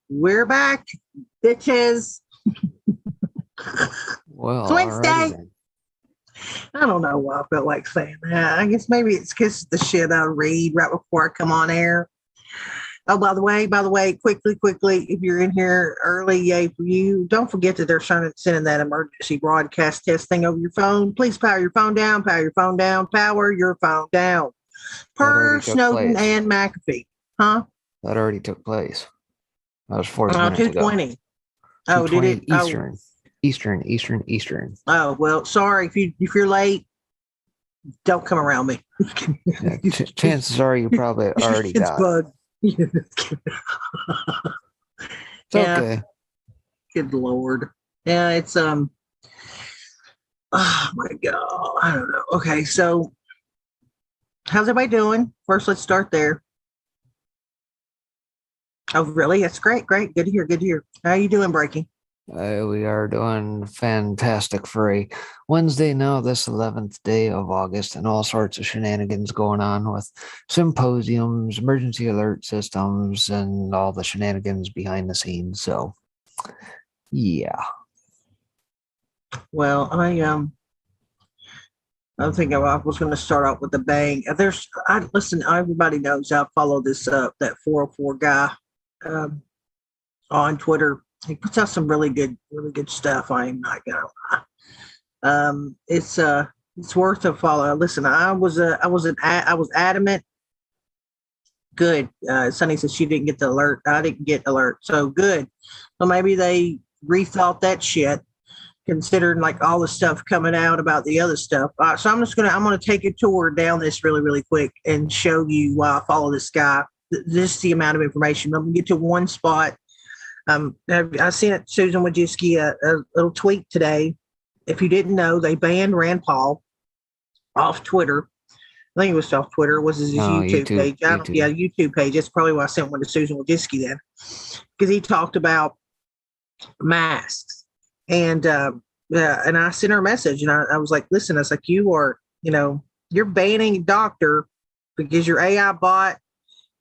We're back, bitches. Well, It's Wednesday. alrighty I don't know why I felt like saying that. I guess maybe it's because the shit I read right before I come on air. Oh, by the way, quickly, if you're in here early, yay for you. Don't forget that they're sending that emergency broadcast test thing over your phone. Please power your phone down, power your phone down. Per Snowden place. and McAfee. Huh? That already took place. That was 40 minutes 220. ago. Oh, did it? Eastern. Eastern. Oh, well, sorry. If you're late, don't come around me. Yeah, chances are you probably already got bug. It's okay. Good Lord. Yeah, it's oh my God. I don't know. Okay, so how's everybody doing? First, let's start there. Oh, really? That's great. Good to hear. How are you doing, Breaking? We are doing fantastic for a Wednesday now, this 11th day of August, and all sorts of shenanigans going on with symposiums, emergency alert systems, and all the shenanigans behind the scenes. So, yeah. Well, I think I was going to start out with a bang. Listen. Everybody knows I follow that 404 guy on Twitter. He puts out some really good stuff. I am not gonna lie. It's worth a follow. Listen, I was adamant. Good. Sunny says she didn't get the alert. I didn't get alert. So good. So maybe they rethought that shit, considering like all the stuff coming out about the other stuff. So I'm gonna take a tour down this really quick and show you why I follow this guy. This is the amount of information. I'm gonna get to one spot. I sent Susan Wojcicki a little tweet today. If you didn't know, they banned Rand Paul off Twitter. I think it was off Twitter. It was his YouTube page. YouTube page. That's probably why I sent one to Susan Wojcicki then, because he talked about masks. And I sent her a message, and I was like, listen, I was like, you're banning a doctor because your AI bot,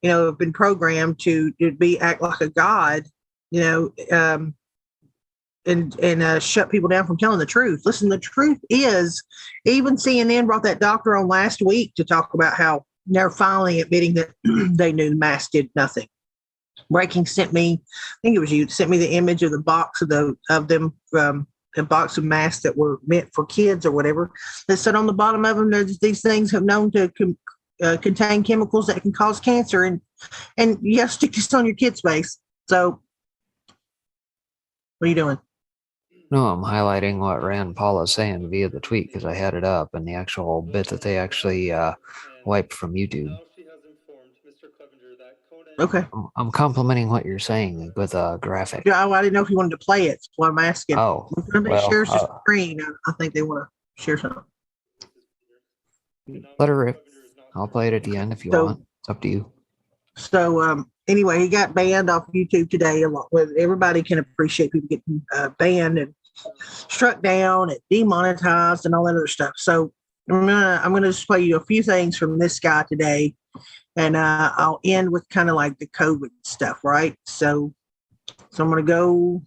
have been programmed to act like a god, and shut people down from telling the truth. Listen, the truth is, even CNN brought that doctor on last week to talk about how they're finally admitting that they knew the mask did nothing. Breaking sent me, I think it was you, sent me the image of the box of them, a box of masks that were meant for kids or whatever. That said on the bottom of them, these things have known to contain chemicals that can cause cancer, and you have to stick this on your kid's face. So, what are you doing? No, I'm highlighting what Rand Paul is saying via the tweet because I had it up and the actual bit that they actually wiped from YouTube. Okay. I'm complimenting what you're saying with a graphic. Yeah, I didn't know if you wanted to play it. That's what I'm asking. Oh, if anybody shares the screen, I think they want to share something. Let her rip. I'll play it at the end if you want. It's up to you. So anyway, he got banned off YouTube today. Along with everybody can appreciate people getting banned and struck down and demonetized and all that other stuff. So I'm gonna just play you a few things from this guy today, and I'll end with kind of like the COVID stuff, right? So I'm gonna go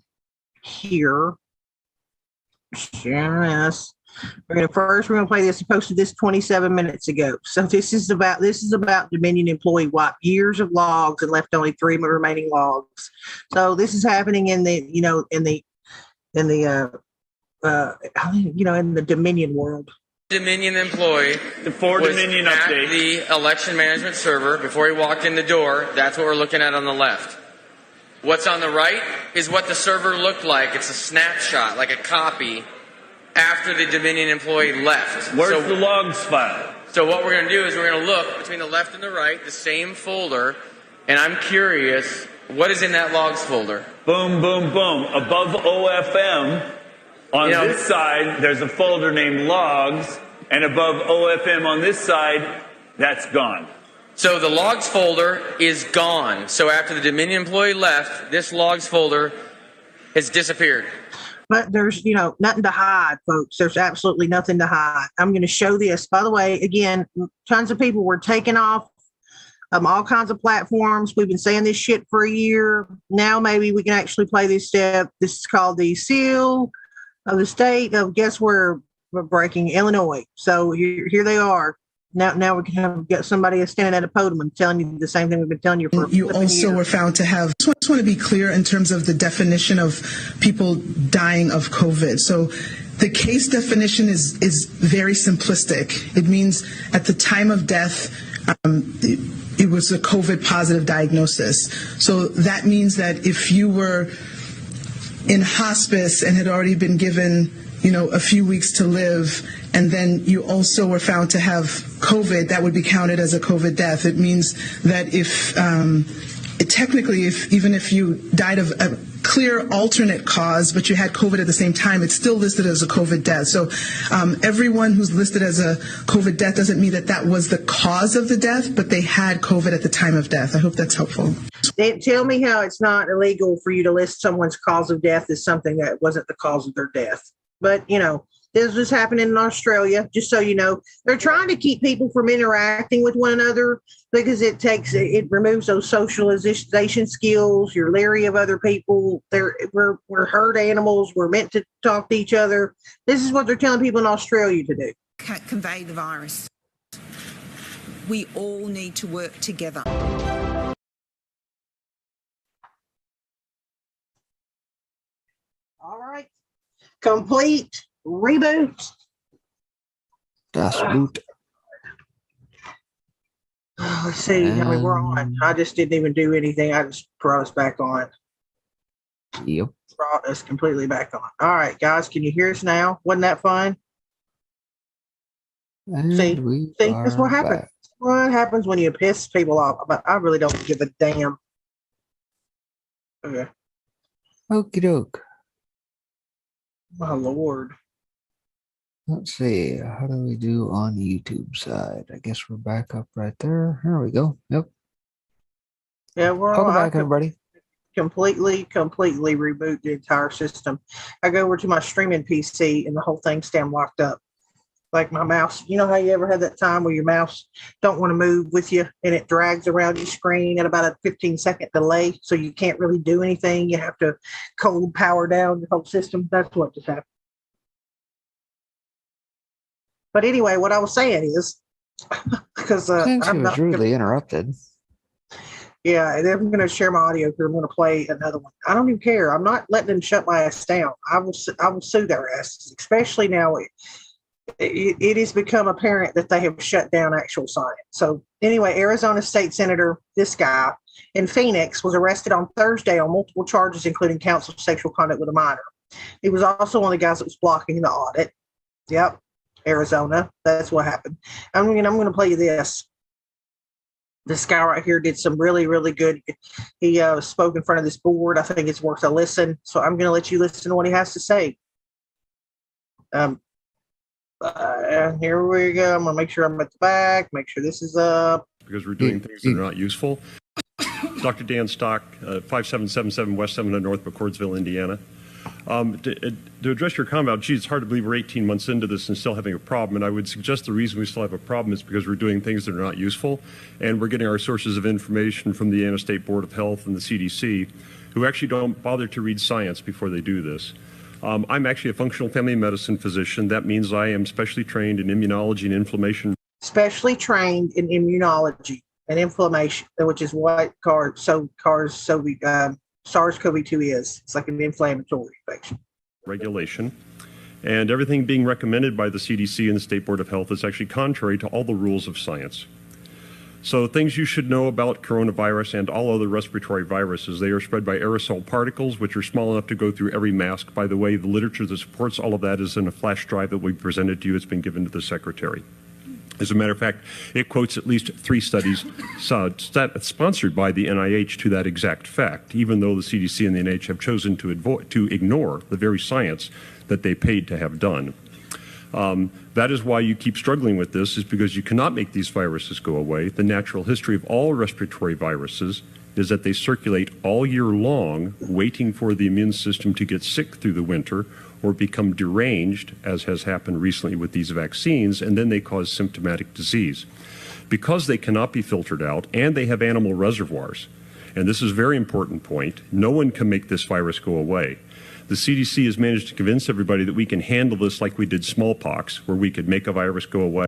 here. Yes. We're gonna play this. He posted this 27 minutes ago. So this is about Dominion employee wiped years of logs and left only 3 remaining logs. So this is happening in the Dominion world. Dominion employee for Dominion was update. At the election management server before he walked in the door. That's what we're looking at on the left. What's on the right is what the server looked like. It's a snapshot, like a copy, after the Dominion employee left. Where's the logs file? So what we're going to do is we're going to look between the left and the right, the same folder, and I'm curious, what is in that logs folder? Boom, boom, boom. Above OFM, on this side, there's a folder named logs, and above OFM on this side, that's gone. So the logs folder is gone. So after the Dominion employee left, this logs folder has disappeared. But there's, nothing to hide, folks. There's absolutely nothing to hide. I'm going to show this. By the way, again, tons of people were taken off all kinds of platforms. We've been saying this shit for a year. Now maybe we can actually play this step. This is called the seal of the state of guess where we're breaking Illinois. So here they are. Now we can get somebody standing at a podium and telling you the same thing we've been telling you for. You also were found to have. I just want to be clear in terms of the definition of people dying of COVID. So the case definition is very simplistic. It means at the time of death, it was a COVID positive diagnosis. So that means that if you were in hospice and had already been given, a few weeks to live, and then you also were found to have COVID, that would be counted as a COVID death. It means that even if you died of a clear alternate cause, but you had COVID at the same time, it's still listed as a COVID death. So everyone who's listed as a COVID death doesn't mean that was the cause of the death, but they had COVID at the time of death. I hope that's helpful. Tell me how it's not illegal for you to list someone's cause of death as something that wasn't the cause of their death. But, this was happening in Australia, just so you know. They're trying to keep people from interacting with one another because it removes those socialization skills. You're leery of other people. We're herd animals. We're meant to talk to each other. This is what they're telling people in Australia to do. Can't convey the virus. We all need to work together. All right. Complete reboot. Das Boot. Let's see how we're on. I just didn't even do anything. I just brought us back on. Yep. Brought us completely back on. All right, guys, can you hear us now? Wasn't that fun? And See, that's what happens. Back. What happens when you piss people off? But I really don't give a damn. Okay. Okie doke. My Lord. Let's see. How do we do on the YouTube side? I guess we're back up right there. Here we go. Yep. Yeah, we're Welcome back, everybody. Completely reboot the entire system. I go over to my streaming PC and the whole thing's damn locked up. Like my mouse. You know how you ever had that time where your mouse don't want to move with you and it drags around your screen at about a 15-second delay, so you can't really do anything. You have to cold power down the whole system. That's what just happened. But anyway, what I was saying is, because I'm not rudely interrupted. Yeah, and I'm going to share my audio because I'm going to play another one. I don't even care. I'm not letting them shut my ass down. I will sue their asses, especially now. It has become apparent that they have shut down actual science. So anyway, Arizona State Senator, this guy in Phoenix, was arrested on Thursday on multiple charges, including counts of sexual conduct with a minor. He was also one of the guys that was blocking the audit. Yep, Arizona. That's what happened. I'm going to play you this. This guy right here did some really, really good. He spoke in front of this board. I think it's worth a listen. So I'm going to let you listen to what he has to say. Here we go. I'm going to make sure I'm at the back, make sure this is up. Because we're doing things that are not useful. Dr. Dan Stock, 5777 West 700 North, McCordsville, Indiana. To address your comment, geez, it's hard to believe we're 18 months into this and still having a problem. And I would suggest the reason we still have a problem is because we're doing things that are not useful. And we're getting our sources of information from the Indiana State Board of Health and the CDC, who actually don't bother to read science before they do this. I'm actually a functional family medicine physician. That means I am specially trained in immunology and inflammation. Specially trained in immunology and inflammation, which is what SARS-CoV-2 is. It's like an inflammatory infection. Regulation. And everything being recommended by the CDC and the State Board of Health is actually contrary to all the rules of science. So things you should know about coronavirus and all other respiratory viruses: they are spread by aerosol particles, which are small enough to go through every mask. By the way, the literature that supports all of that is in a flash drive that we presented to you. It's been given to the secretary. As a matter of fact, it quotes at least 3 studies sponsored by the NIH to that exact fact, even though the CDC and the NIH have chosen to ignore the very science that they paid to have done. That is why you keep struggling with this, is because you cannot make these viruses go away. The natural history of all respiratory viruses is that they circulate all year long, waiting for the immune system to get sick through the winter or become deranged, as has happened recently with these vaccines, and then they cause symptomatic disease. because they cannot be filtered out and they have animal reservoirs. And this is a very important point. No one can make this virus go away. The CDC has managed to convince everybody that we can handle this like we did smallpox, where we could make a virus go away.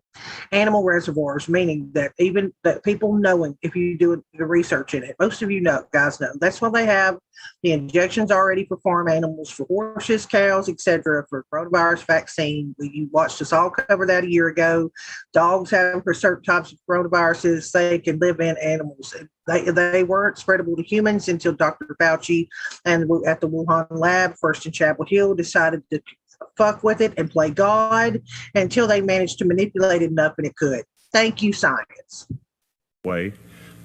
Animal reservoirs, meaning that even that people knowing, if you do the research in it, most of you know, guys know, that's why they have the injections already for farm animals, for horses, cows, etc., for coronavirus vaccine. You watched us all cover that a year ago. Dogs have for certain types of coronaviruses, they can live in animals. They weren't spreadable to humans until Dr. Fauci and at the Wuhan lab, first in Chapel Hill, decided to fuck with it and play God until they managed to manipulate it enough and it could. Thank you, science. Way.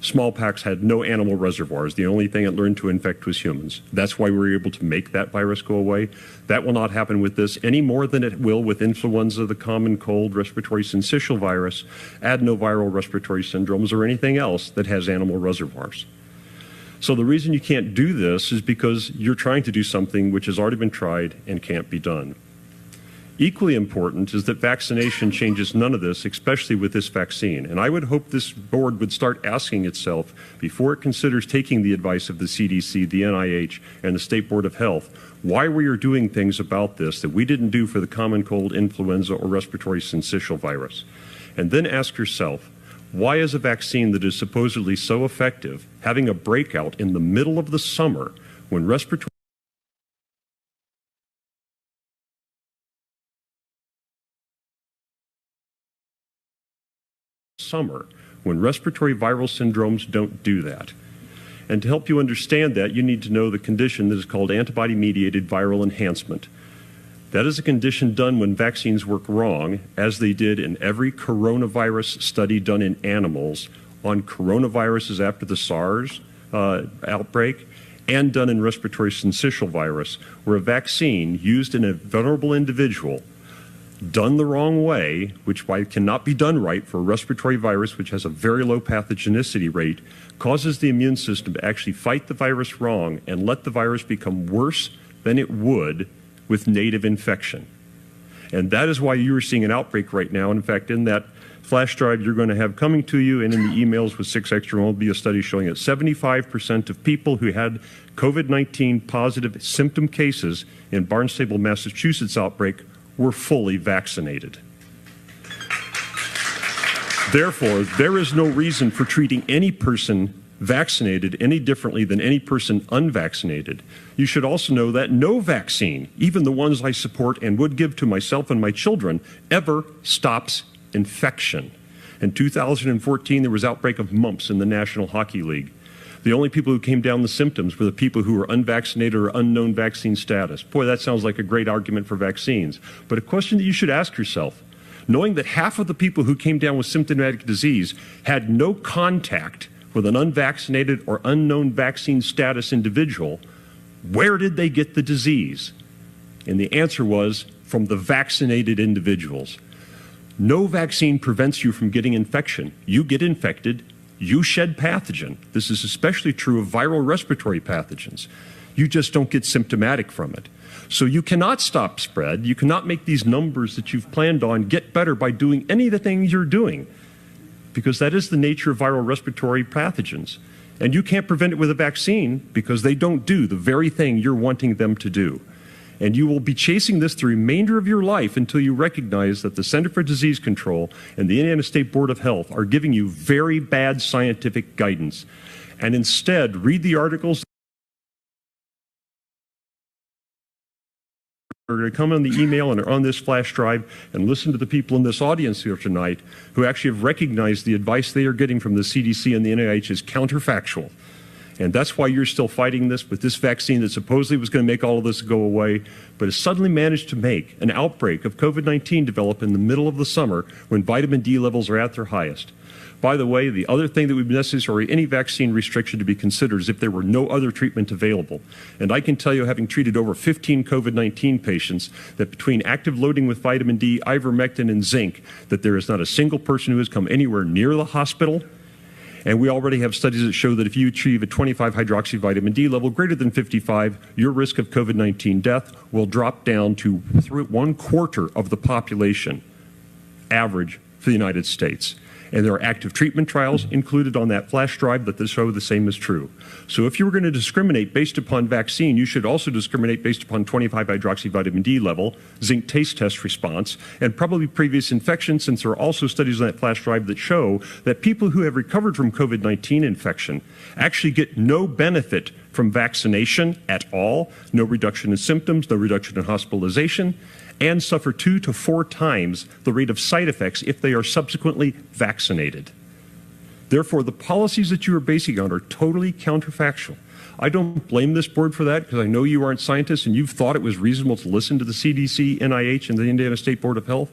Smallpox had no animal reservoirs. The only thing it learned to infect was humans. That's why we were able to make that virus go away. That will not happen with this any more than it will with influenza, the common cold, respiratory syncytial virus, adenoviral respiratory syndromes, or anything else that has animal reservoirs. So the reason you can't do this is because you're trying to do something which has already been tried and can't be done. Equally important is that vaccination changes none of this, especially with this vaccine. And I would hope this board would start asking itself, before it considers taking the advice of the CDC, the NIH, and the State Board of Health, why we are doing things about this that we didn't do for the common cold, influenza, or respiratory syncytial virus. And then ask yourself, why is a vaccine that is supposedly so effective having a breakout in the middle of the summer when respiratory viral syndromes don't do that? And to help you understand that, you need to know the condition that is called antibody-mediated viral enhancement. That is a condition done when vaccines work wrong, as they did in every coronavirus study done in animals on coronaviruses after the SARS outbreak, and done in respiratory syncytial virus, where a vaccine used in a vulnerable individual done the wrong way, which cannot be done right for a respiratory virus which has a very low pathogenicity rate, causes the immune system to actually fight the virus wrong and let the virus become worse than it would with native infection. And that is why you are seeing an outbreak right now. And in fact, in that flash drive you're going to have coming to you and in the emails with 6 Extra will be a study showing that 75% of people who had COVID-19 positive symptom cases in Barnstable, Massachusetts outbreak were fully vaccinated. Therefore, there is no reason for treating any person vaccinated any differently than any person unvaccinated. You should also know that no vaccine, even the ones I support and would give to myself and my children, ever stops infection. In 2014, there was outbreak of mumps in the National Hockey League. The only people who came down the symptoms were the people who were unvaccinated or unknown vaccine status. Boy, that sounds like a great argument for vaccines. But a question that you should ask yourself, knowing that half of the people who came down with symptomatic disease had no contact with an unvaccinated or unknown vaccine status individual, where did they get the disease? And the answer was from the vaccinated individuals. No vaccine prevents you from getting infection. You get infected, you shed pathogen. This is especially true of viral respiratory pathogens. You just don't get symptomatic from it. So you cannot stop spread. You cannot make these numbers that you've planned on get better by doing any of the things you're doing, because that is the nature of viral respiratory pathogens. And you can't prevent it with a vaccine because they don't do the very thing you're wanting them to do. And you will be chasing this the remainder of your life until you recognize that the Center for Disease Control and the Indiana State Board of Health are giving you very bad scientific guidance. And instead, read the articles are going to come on the email and are on this flash drive, and listen to the people in this audience here tonight who actually have recognized the advice they are getting from the CDC and the NIH is counterfactual. And that's why you're still fighting this with this vaccine that supposedly was going to make all of this go away, but has suddenly managed to make an outbreak of COVID-19 develop in the middle of the summer when vitamin D levels are at their highest. By the way, the other thing that would be necessary, any vaccine restriction to be considered, is if there were no other treatment available. And I can tell you, having treated over 15 COVID-19 patients, that between active loading with vitamin D, ivermectin, and zinc, that there is not a single person who has come anywhere near the hospital. And we already have studies that show that if you achieve a 25 hydroxyvitamin D level greater than 55, your risk of COVID-19 death will drop down to 1/4 of the population average for the United States. And there are active treatment trials included on that flash drive that show the same is true. So if you were going to discriminate based upon vaccine, you should also discriminate based upon 25-hydroxyvitamin D level, zinc taste test response, and probably previous infection, since there are also studies on that flash drive that show that people who have recovered from COVID-19 infection actually get no benefit from vaccination at all, no reduction in symptoms, no reduction in hospitalization, and suffer 2 to 4 times the rate of side effects if they are subsequently vaccinated. Therefore, the policies that you are basing on are totally counterfactual. I don't blame this board for that, because I know you aren't scientists and you've thought it was reasonable to listen to the CDC, NIH, and the Indiana State Board of Health.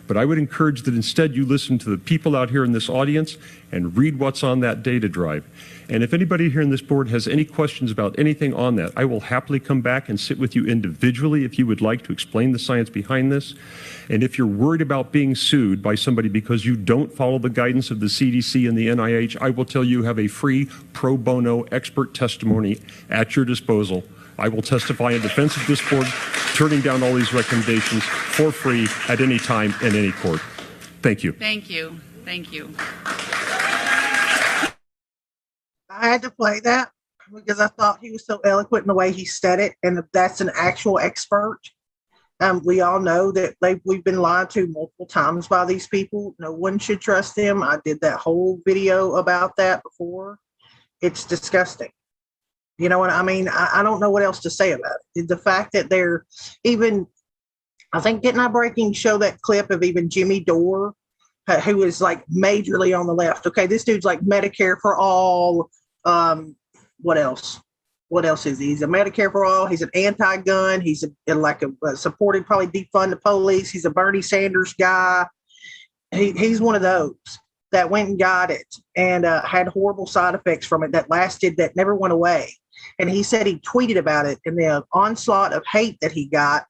But I would encourage that instead you listen to the people out here in this audience and read what's on that data drive. And if anybody here in this board has any questions about anything on that, I will happily come back and sit with you individually if you would like to explain the science behind this. And if you're worried about being sued by somebody because you don't follow the guidance of the CDC and the NIH, I will tell you have a free pro bono expert testimony at your disposal. I will testify in defense of this board, turning down all these recommendations for free at any time in any court. Thank you. Thank you. Thank you. I had to play that because I thought he was so eloquent in the way he said it, and that's an actual expert. We all know that we've been lied to multiple times by these people. No one should trust them. I did that whole video about that before. It's disgusting. You know what I mean? I don't know what else to say about it. The fact that they're even, I think, didn't I breaking show that clip of even Jimmy Dore, who is like majorly on the left? Okay, this dude's like Medicare for all. What else? What else is he? He's a Medicare for all. He's an anti-gun. He's a supported, probably defund the police. He's a Bernie Sanders guy. He's one of those that went and got it and had horrible side effects from it that never went away. And he said he tweeted about it, and the onslaught of hate that he got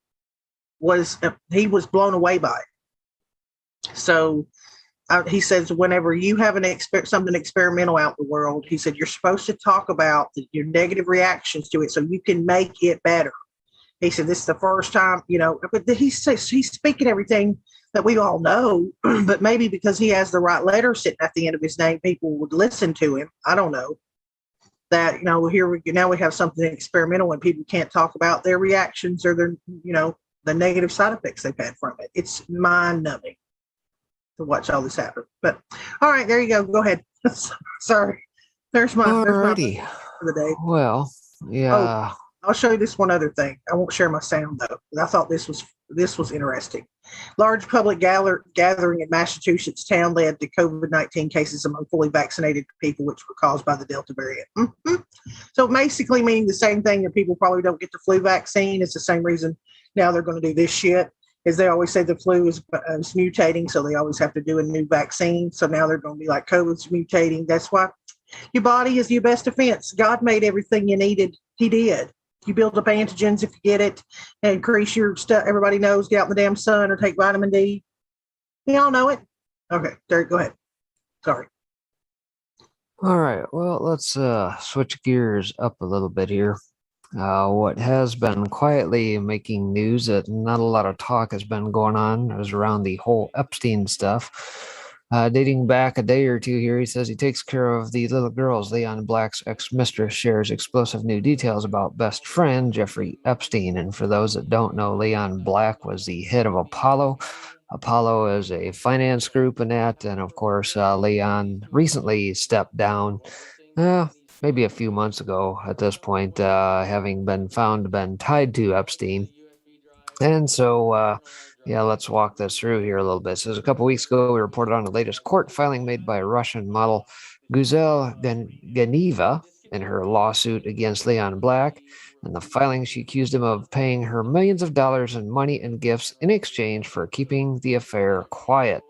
he was blown away by it. So he says, whenever you have something experimental out in the world, he said, you're supposed to talk about your negative reactions to it so you can make it better. He said, this is the first time, but he says he's speaking everything that we all know, but maybe because he has the right letter sitting at the end of his name, people would listen to him. I don't know. That, now we have something experimental and people can't talk about their reactions or their, the negative side effects they've had from it. It's mind-numbing to watch all this happen. But all right, there you go. Go ahead. Sorry. There's my for the day. Well, yeah. Oh, I'll show you this one other thing. I won't share my sound though. I thought this was interesting. Large public gathering in Massachusetts town led to COVID-19 cases among fully vaccinated people, which were caused by the Delta variant. Mm-hmm. So basically meaning the same thing that people probably don't get the flu vaccine. It's the same reason now they're going to do this shit. Is they always say the flu is mutating, so they always have to do a new vaccine. So now they're going to be like COVID's mutating. That's why your body is your best defense. God made everything you needed. He did. You build up antigens if you get it, and increase your stuff. Everybody knows, get out in the damn sun or take vitamin D. You all know it. Okay, Derek, go ahead. Sorry. All right. Well, let's switch gears up a little bit here. What has been quietly making news that not a lot of talk has been going on is around the whole Epstein stuff. Dating back a day or two here, he says he takes care of the little girls. Leon Black's ex-mistress shares explosive new details about best friend Jeffrey Epstein. And for those that don't know, Leon Black was the head of Apollo. Apollo is a finance group in that. And of course, Leon recently stepped down, maybe a few months ago at this point, having been found to been tied to Epstein. And so, let's walk this through here a little bit. So a couple weeks ago, we reported on the latest court filing made by Russian model Guzel Ganeva in her lawsuit against Leon Black. In the filing, she accused him of paying her millions of dollars in money and gifts in exchange for keeping the affair quiet.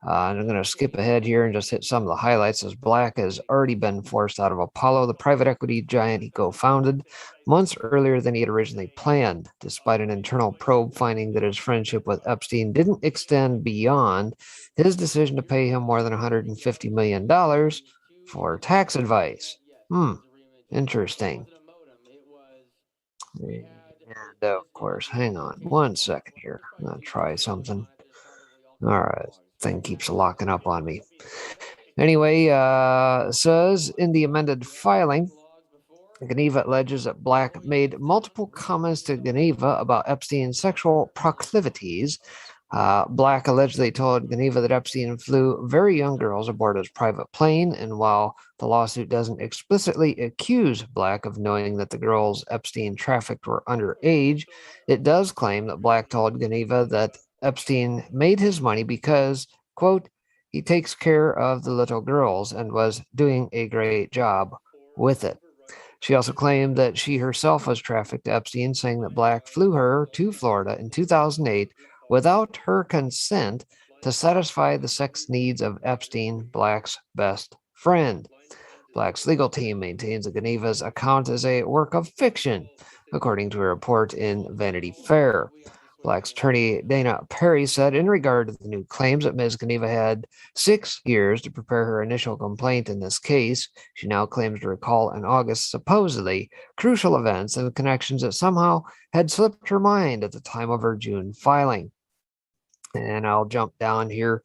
And I'm going to skip ahead here and just hit some of the highlights, as Black has already been forced out of Apollo, the private equity giant he co-founded, months earlier than he had originally planned, despite an internal probe finding that his friendship with Epstein didn't extend beyond his decision to pay him more than $150 million for tax advice. Interesting. And of course, hang on one second here. I'm going to try something. All right. Thing keeps locking up on me. Anyway, says in the amended filing, Geneva alleges that Black made multiple comments to Geneva about Epstein's sexual proclivities. Black allegedly told Geneva that Epstein flew very young girls aboard his private plane, and while the lawsuit doesn't explicitly accuse Black of knowing that the girls Epstein trafficked were underage, it does claim that Black told Geneva that Epstein made his money because, quote, he takes care of the little girls and was doing a great job with it. She also claimed that she herself was trafficked to Epstein, saying that Black flew her to Florida in 2008 without her consent to satisfy the sex needs of Epstein, Black's best friend. Black's legal team maintains that Geneva's account is a work of fiction, according to a report in Vanity Fair. Black's attorney Dana Perry said in regard to the new claims that Ms. Geneva had 6 years to prepare her initial complaint in this case. She now claims to recall in August supposedly crucial events and connections that somehow had slipped her mind at the time of her June filing. And I'll jump down here.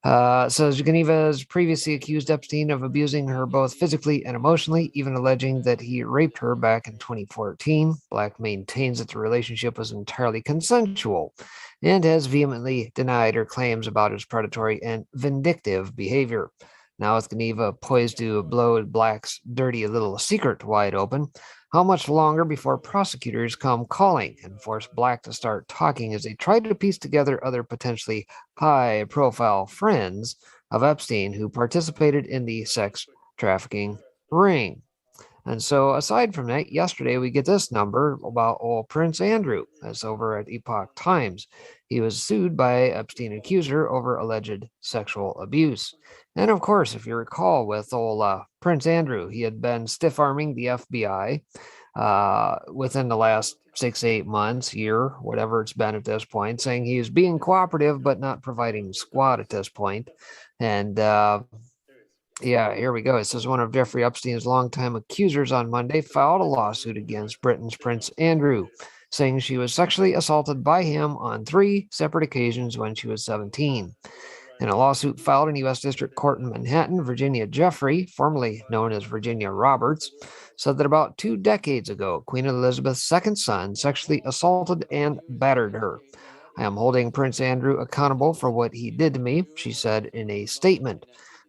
Says Geneva has previously accused Epstein of abusing her both physically and emotionally, even alleging that he raped her back in 2014. Black maintains that the relationship was entirely consensual and has vehemently denied her claims about his predatory and vindictive behavior. Now, with Geneva poised to blow Black's dirty little secret wide open, how much longer before prosecutors come calling and force Black to start talking as they try to piece together other potentially high profile friends of Epstein who participated in the sex trafficking ring? And so, aside from that, yesterday we get this number about old Prince Andrew. That's over at Epoch Times. He was sued by Epstein accuser over alleged sexual abuse. And of course, if you recall, with old Prince Andrew, he had been stiff arming the FBI within the last 6 8 months, year, whatever it's been at this point, saying he was being cooperative but not providing squad at this point. And yeah, here we go. It says one of Jeffrey Epstein's longtime accusers on Monday filed a lawsuit against Britain's Prince Andrew, saying she was sexually assaulted by him on 3 separate occasions when she was 17. In a lawsuit filed in U.S. District Court in Manhattan, Virginia Jeffrey, formerly known as Virginia Roberts, said that about 2 decades ago, Queen Elizabeth's second son sexually assaulted and battered her. I am holding Prince Andrew accountable for what he did to me, she said in a statement.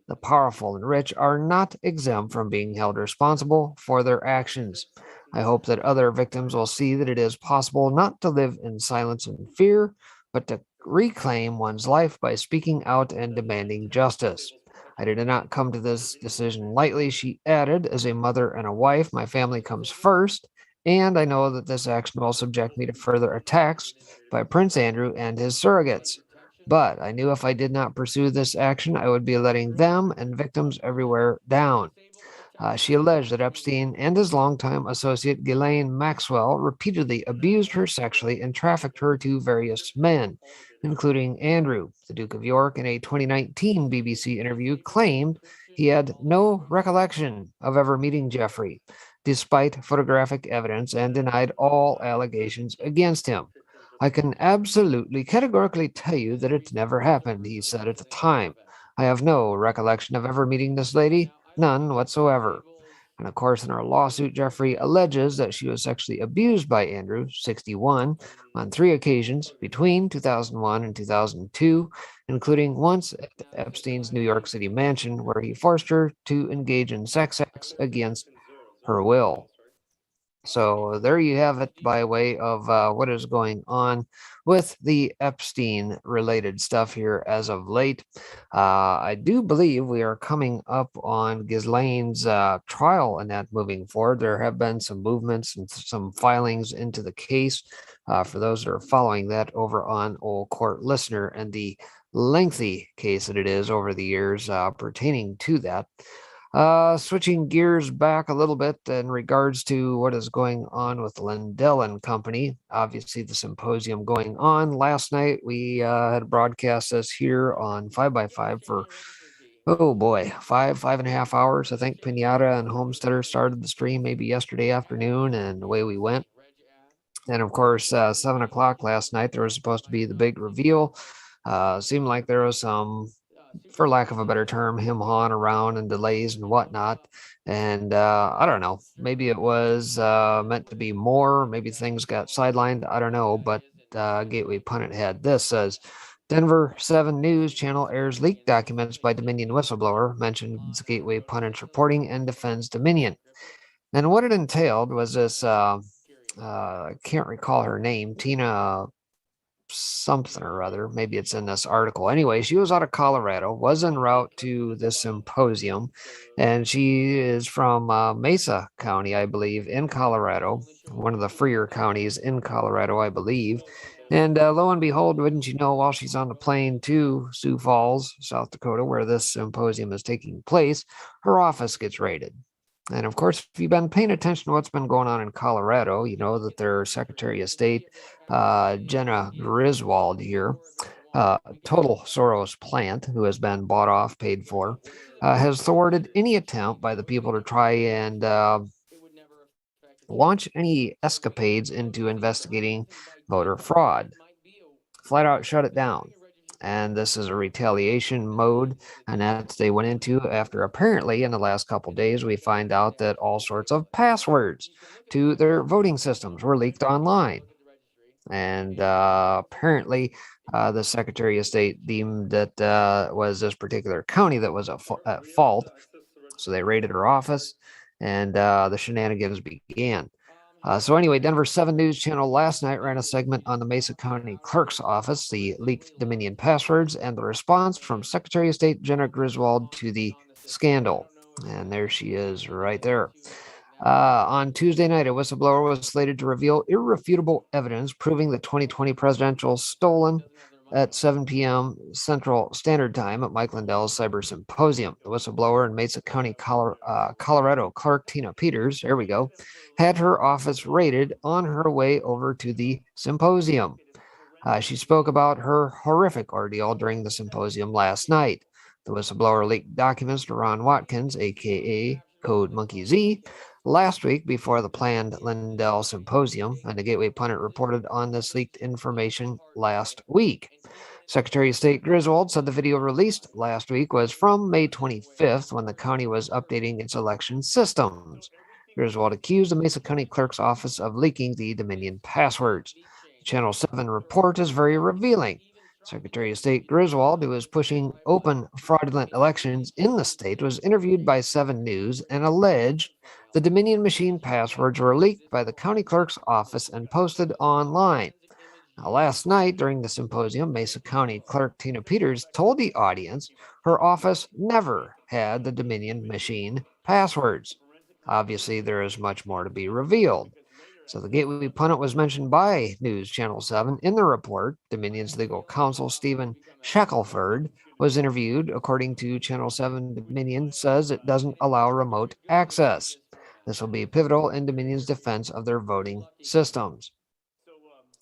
The powerful and rich are not exempt from being held responsible for their actions. I hope that other victims will see that it is possible not to live in silence and fear, but to reclaim one's life by speaking out and demanding justice. I did not come to this decision lightly, she added. As a mother and a wife, my family comes first, and I know that this action will subject me to further attacks by Prince Andrew and his surrogates. But I knew if I did not pursue this action, I would be letting them and victims everywhere down. She alleged that Epstein and his longtime associate Ghislaine Maxwell repeatedly abused her sexually and trafficked her to various men, including Andrew. The Duke of York, in a 2019 BBC interview, claimed he had no recollection of ever meeting Jeffrey, despite photographic evidence, and denied all allegations against him. I can absolutely, categorically tell you that it never happened, he said at the time. I have no recollection of ever meeting this lady, none whatsoever. And of course, in her lawsuit, Jeffrey alleges that she was sexually abused by Andrew, 61, on 3 occasions between 2001 and 2002, including once at Epstein's New York City mansion, where he forced her to engage in sex acts against her will. So there you have it by way of what is going on with the Epstein related stuff here as of late. I do believe we are coming up on Ghislaine's trial and that moving forward. There have been some movements and some filings into the case for those that are following that over on Old Court Listener and the lengthy case that it is over the years pertaining to that. Switching gears back a little bit in regards to what is going on with Lindell and Company. Obviously, the symposium going on. Last night, we had broadcast this here on 5x5 for, oh boy, 5.5 hours. I think Pinata and Homesteader started the stream maybe yesterday afternoon, and away we went. And of course, 7 o'clock last night, there was supposed to be the big reveal Seemed like there was some, for lack of a better term, him-hawing around and delays and whatnot. And I don't know, maybe it was meant to be more. Maybe things got sidelined. I don't know. But Gateway Pundit had this, says, Denver 7 News Channel airs leaked documents by Dominion whistleblower, mentions Gateway Pundit's reporting, and defends Dominion. And what it entailed was this, I can't recall her name, Tina something or other. Maybe it's in this article. Anyway, she was out of Colorado, was en route to this symposium, and she is from Mesa County, I believe, in Colorado, one of the freer counties in Colorado, I believe. And lo and behold, wouldn't you know, while she's on the plane to Sioux Falls, South Dakota, where this symposium is taking place, her office gets raided. And of course, if you've been paying attention to what's been going on in Colorado, you know that their Secretary of State, Jenna Griswold here, total Soros plant, who has been bought off, paid for, has thwarted any attempt by the people to try and launch any escapades into investigating voter fraud. Flat out shut it down. And this is a retaliation mode, and that they went into after apparently in the last couple days we find out that all sorts of passwords to their voting systems were leaked online. And apparently the Secretary of State deemed that was this particular county that was at fault, so they raided her office, and the shenanigans began. So anyway, Denver 7 News Channel last night ran a segment on the Mesa County Clerk's office, the leaked Dominion passwords, and the response from Secretary of State Jenna Griswold to the scandal. And there she is right there. On Tuesday night, a whistleblower was slated to reveal irrefutable evidence proving the 2020 presidential stolen at 7 p.m. Central Standard Time at Mike Lindell's Cyber Symposium. The whistleblower in Mesa County, Colorado, clerk Tina Peters, there we go, had her office raided on her way over to the symposium. She spoke about her horrific ordeal during the symposium last night. The whistleblower leaked documents to Ron Watkins, aka Code Monkey Z, last week before the planned Lindell Symposium, and the Gateway Pundit reported on this leaked information last week. Secretary of State Griswold said the video released last week was from May 25th when the county was updating its election systems. Griswold accused the Mesa County Clerk's office of leaking the Dominion passwords. The Channel 7 report is very revealing. Secretary of State Griswold, who is pushing open fraudulent elections in the state, was interviewed by 7 News and alleged the Dominion machine passwords were leaked by the county clerk's office and posted online. Now, last night during the symposium, Mesa County Clerk Tina Peters told the audience her office never had the Dominion machine passwords. Obviously, there is much more to be revealed. So the Gateway Pundit was mentioned by News Channel 7 in the report. Dominion's legal counsel, Stephen Shackelford, was interviewed. According to Channel 7, Dominion says it doesn't allow remote access. This will be pivotal in Dominion's defense of their voting systems.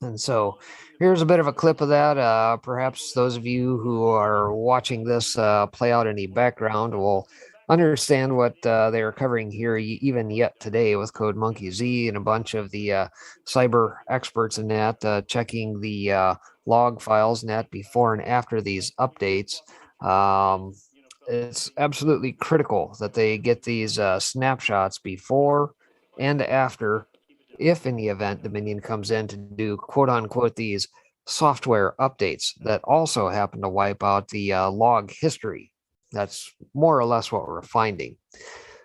And so here's a bit of a clip of that. Perhaps those of you who are watching this play out in the background will understand what they are covering here, even yet today, with Code Monkey Z and a bunch of the cyber experts in that, checking the log files and that before and after these updates. It's absolutely critical that they get these snapshots before and after, if in the event Dominion comes in to do quote unquote these software updates that also happen to wipe out the log history. That's more or less what we're finding.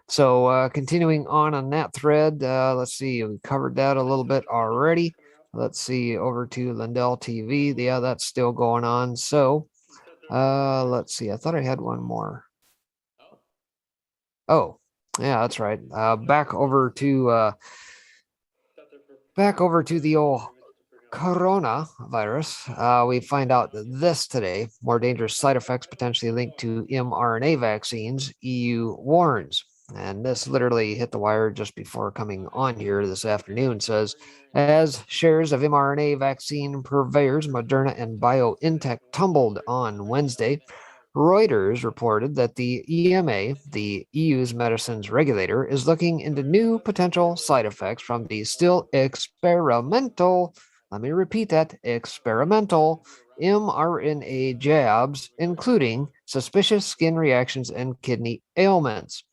So continuing on that thread, let's see, we covered that a little bit already. Let's see, over to Lindell TV. Yeah, that's still going on. So let's see, I thought I had one more. Oh, yeah, that's right. Back over to the old coronavirus. We find out this today: more dangerous side effects potentially linked to mRNA vaccines, EU warns. And this literally hit the wire just before coming on here this afternoon. Says, as shares of mRNA vaccine purveyors Moderna and BioNTech tumbled on Wednesday, Reuters reported that the EMA, the EU's medicines regulator, is looking into new potential side effects from the still experimental let me repeat that, experimental mRNA jabs, including suspicious skin reactions and kidney ailments.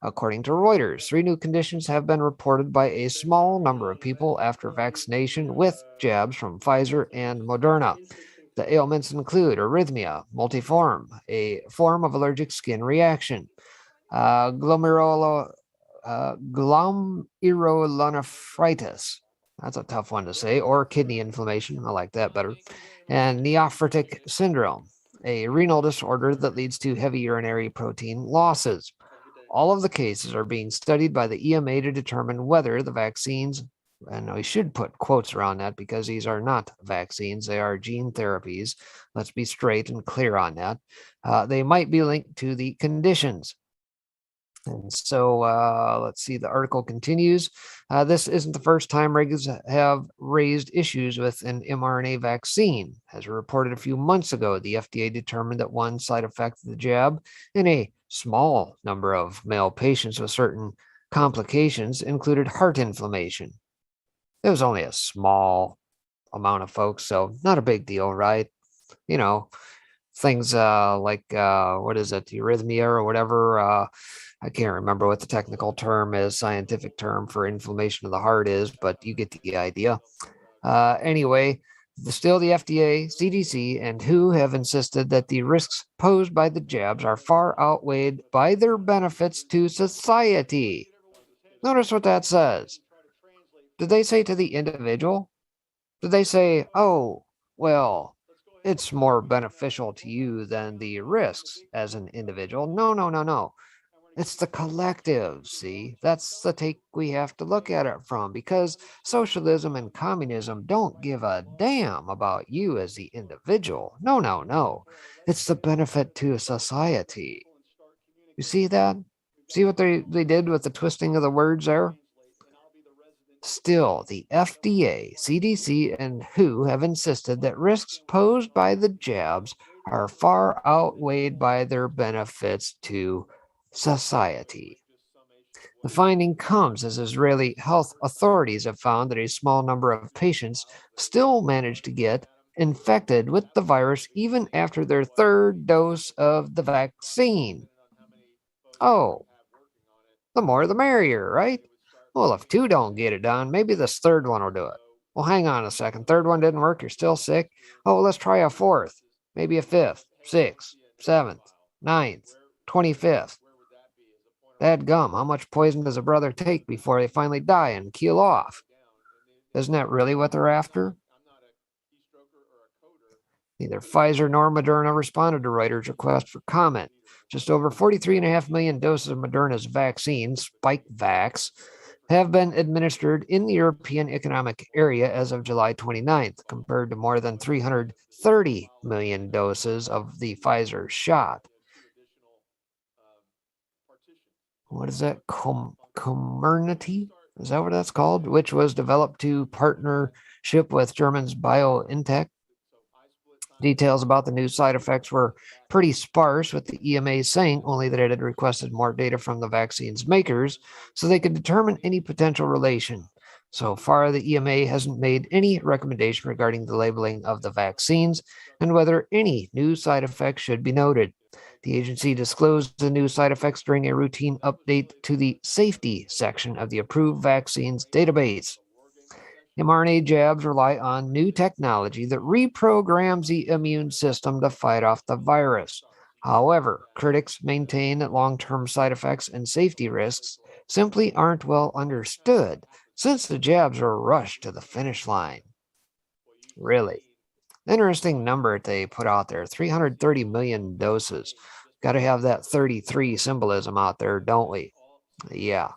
According to Reuters, 3 new conditions have been reported by a small number of people after vaccination with jabs from Pfizer and Moderna. The ailments include arrhythmia, multiform, a form of allergic skin reaction, glomerulonephritis, that's a tough one to say, or kidney inflammation, I like that better, and nephrotic syndrome, a renal disorder that leads to heavy urinary protein losses. All of the cases are being studied by the EMA to determine whether the vaccines, and we should put quotes around that because these are not vaccines, they are gene therapies. Let's be straight and clear on that. They might be linked to the conditions. And so let's see, the article continues. This isn't the first time regulators have raised issues with an mRNA vaccine. As reported a few months ago, the FDA determined that one side effect of the jab in a small number of male patients with certain complications included heart inflammation. It was only a small amount of folks, so not a big deal, right? You know, things like, what is it, arrhythmia or whatever, I can't remember what the technical term is, scientific term for inflammation of the heart is, but you get the idea. Anyway, still the FDA, CDC, and WHO have insisted that the risks posed by the jabs are far outweighed by their benefits to society. Notice what that says. Did they say to the individual? Did they say, oh, well, it's more beneficial to you than the risks as an individual? No, no, no, no. It's the collective, see? That's the take we have to look at it from, because socialism and communism don't give a damn about you as the individual. No, no, no. It's the benefit to society. You see that? See what they did with the twisting of the words there? Still, the FDA, CDC, and WHO have insisted that risks posed by the jabs are far outweighed by their benefits to society. The finding comes as Israeli health authorities have found that a small number of patients still manage to get infected with the virus even after their 3rd dose of the vaccine. Oh, the more the merrier, right? Well, if 2 don't get it done, maybe this 3rd one will do it. Well, hang on a second. 3rd one didn't work. You're still sick. Oh, let's try a 4th, maybe a 5th, 6th, 7th, 9th, 25th. That gum, how much poison does a brother take before they finally die and keel off? Isn't that really what they're after? Neither Pfizer nor Moderna responded to Reuters' request for comment. Just over 43.5 million doses of Moderna's vaccine, Spikevax, have been administered in the European Economic Area as of July 29th, compared to more than 330 million doses of the Pfizer shot. What is that? Comirnaty? Is that what that's called? Which was developed to partnership with German's BioNTech. Details about the new side effects were pretty sparse, with the EMA saying only that it had requested more data from the vaccine's makers so they could determine any potential relation. So far, the EMA hasn't made any recommendation regarding the labeling of the vaccines and whether any new side effects should be noted. The agency disclosed the new side effects during a routine update to the safety section of the approved vaccines database. mRNA jabs rely on new technology that reprograms the immune system to fight off the virus. However, critics maintain that long-term side effects and safety risks simply aren't well understood since the jabs were rushed to the finish line. Really? Interesting number they put out there, 330 million doses. Got to have that 33 symbolism out there, don't we? Yeah.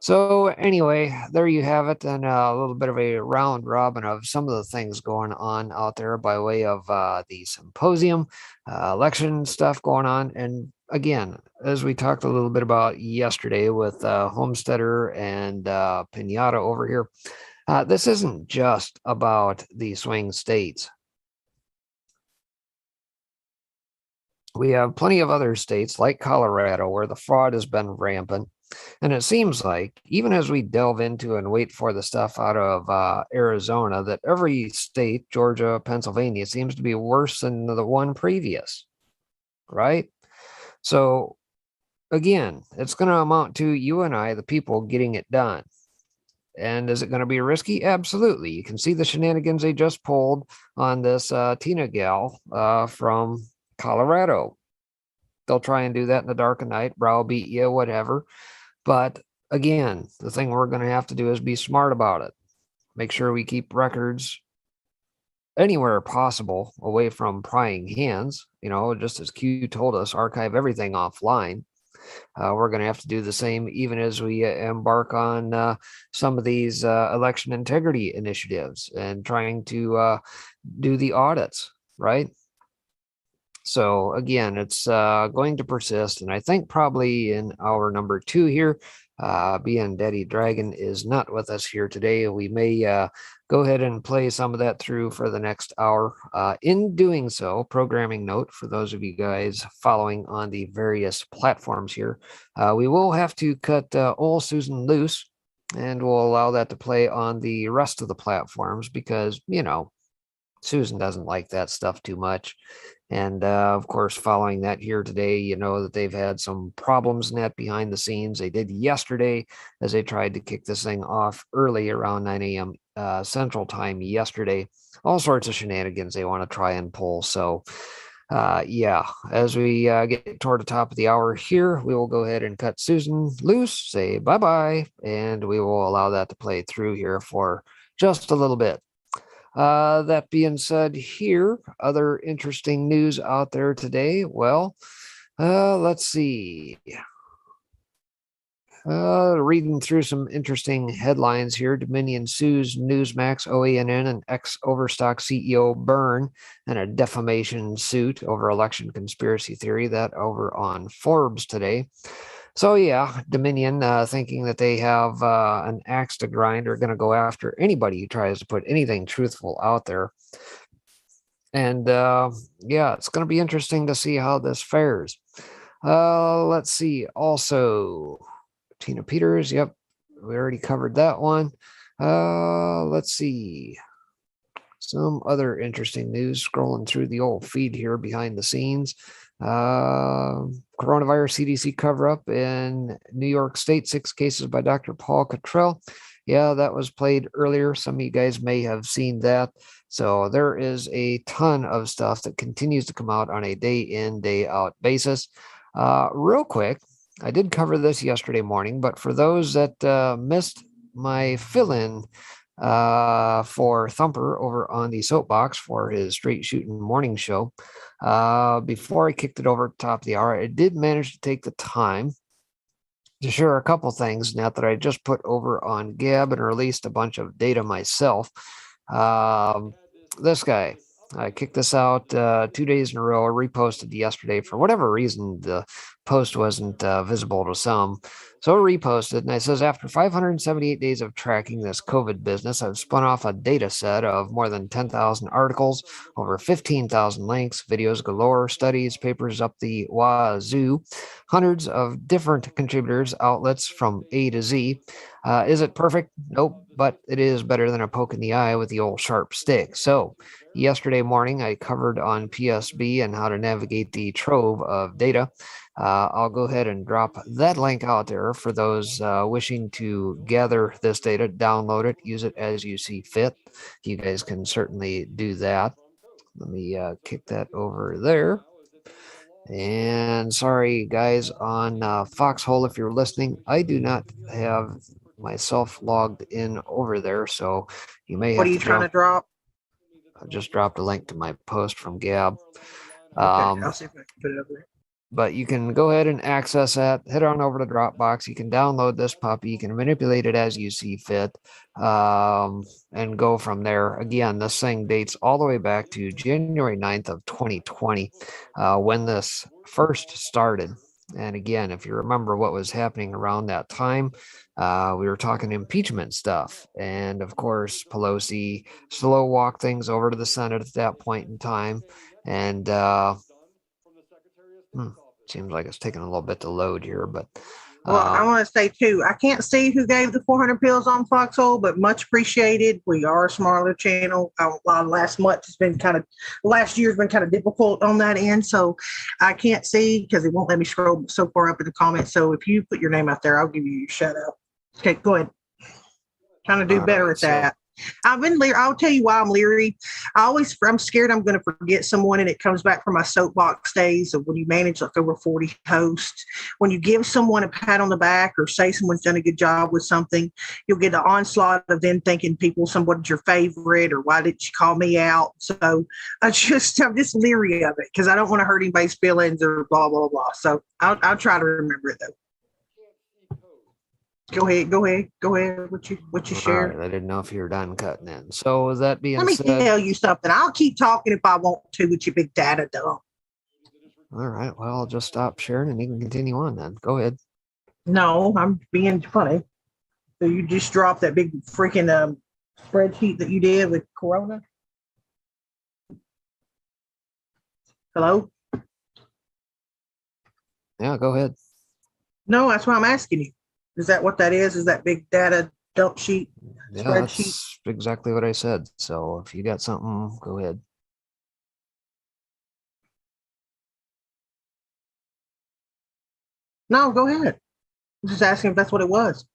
So anyway, there you have it, and a little bit of a round robin of some of the things going on out there by way of the symposium, election stuff going on. And again, as we talked a little bit about yesterday with Homesteader and Pinata over here, this isn't just about the swing states. We have plenty of other states like Colorado where the fraud has been rampant. And it seems like even as we delve into and wait for the stuff out of Arizona, that every state, Georgia, Pennsylvania, seems to be worse than the one previous, right? So again, it's going to amount to you and I, the people, getting it done. And is it going to be risky? Absolutely. You can see the shenanigans they just pulled on this Tina gal from Colorado. They'll try and do that in the dark of night, browbeat you, whatever. But again, the thing we're going to have to do is be smart about it. Make sure we keep records anywhere possible away from prying hands. Just as Q told us, archive everything offline. We're going to have to do the same even as we embark on some of these election integrity initiatives and trying to do the audits, right? So again, it's going to persist. And I think probably in hour number 2 here, being Daddy Dragon is not with us here today, we may go ahead and play some of that through for the next hour. In doing so, programming note for those of you guys following on the various platforms here, we will have to cut old Susan loose, and we'll allow that to play on the rest of the platforms because, Susan doesn't like that stuff too much. And of course, following that here today, that they've had some problems in that behind the scenes. They did yesterday as they tried to kick this thing off early around 9 a.m. Central Time yesterday. All sorts of shenanigans they want to try and pull. So, yeah, as we get toward the top of the hour here, we will go ahead and cut Susan loose, say bye-bye, and we will allow that to play through here for just a little bit. That being said here, other interesting news out there today. Well, let's see. Reading through some interesting headlines here. Dominion sues Newsmax, OANN, and ex-Overstock CEO Byrne in a defamation suit over election conspiracy theory. That over on Forbes today. So yeah, Dominion, thinking that they have an axe to grind, are going to go after anybody who tries to put anything truthful out there. And yeah, it's going to be interesting to see how this fares. Let's see. Also, Tina Peters. Yep, we already covered that one. Let's see. Some other interesting news scrolling through the old feed here behind the scenes. Coronavirus CDC cover-up in New York State, 6 cases by Dr. Paul Cottrell. Yeah, that was played earlier. Some of you guys may have seen that. So there is a ton of stuff that continues to come out on a day in, day out basis. Real quick, I did cover this yesterday morning, but for those that missed my fill-in for Thumper over on the Soapbox for his straight shooting morning show, before I kicked it over at the top of the hour, I did manage to take the time to share a couple things now that I just put over on Gab and released a bunch of data myself. This guy, I kicked this out 2 days in a row. I reposted yesterday. For whatever reason, the post wasn't visible to some. So I reposted, and it says, after 578 days of tracking this COVID business, I've spun off a data set of more than 10,000 articles, over 15,000 links, videos galore, studies, papers up the wazoo, hundreds of different contributors, outlets from A to Z. Is it perfect? Nope, but it is better than a poke in the eye with the old sharp stick. So yesterday morning, I covered on PSB and how to navigate the trove of data. I'll go ahead and drop that link out there for those wishing to gather this data, download it, use it as you see fit. You guys can certainly do that. Let me kick that over there. And sorry, guys, on Foxhole, if you're listening, I do not have myself logged in over there, so you may have What are you trying to drop? I just dropped a link to my post from Gab. Okay, I'll see if I can put it up there. But you can go ahead and access that. Head on over to Dropbox. You can download this puppy. You can manipulate it as you see fit, and go from there. Again, this thing dates all the way back to January 9th of 2020, when this first started. And again, if you remember what was happening around that time, we were talking impeachment stuff. And of course, Pelosi slow walked things over to the Senate at that point in time. And seems like it's taking a little bit to load here, but Well, I want to say too, I can't see who gave the 400 pills on Foxhole, but much appreciated. We are a smaller channel. Last year's been kind of difficult on that end, so I can't see because it won't let me scroll so far up in the comments. So if you put your name out there, I'll give you your shout out. Okay, go ahead. Trying to do better at that. I've been leery. I'll tell you why I'm leery. I'm scared I'm going to forget someone, and it comes back from my soapbox days of when you manage like over 40 hosts. When you give someone a pat on the back or say someone's done a good job with something, you'll get an onslaught of them thinking somebody's your favorite or why didn't you call me out? So I'm just leery of it because I don't want to hurt anybody's feelings or blah, blah, blah. So I'll try to remember it though. Go ahead. What you share? Right, I didn't know if you were done cutting in. So with that being Let me said, tell you something. I'll keep talking if I want to with your big data dump. all right, well, I'll just stop sharing and you can continue on then. Go ahead. No, I'm being funny. So you just dropped that big freaking spreadsheet that you did with Corona? Hello? Yeah, go ahead. No, that's why I'm asking you. Is that what that is? Is that big data dump sheet? Yeah, Spreadsheet? that's exactly what I said. So if you got something, go ahead. No, go ahead. I'm just asking if that's what it was.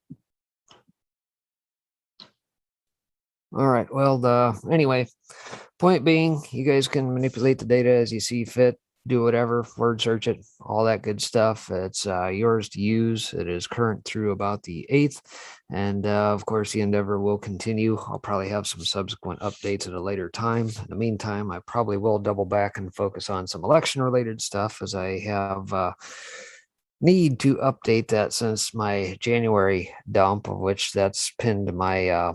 All right. Well, anyway, point being, you guys can manipulate the data as you see fit, do whatever, word search it, all that good stuff. It's yours to use. It is current through about the 8th. And of course, the endeavor will continue. I'll probably have some subsequent updates at a later time. In the meantime, I probably will double back and focus on some election related stuff as I have need to update that since my January dump, of which that's pinned to my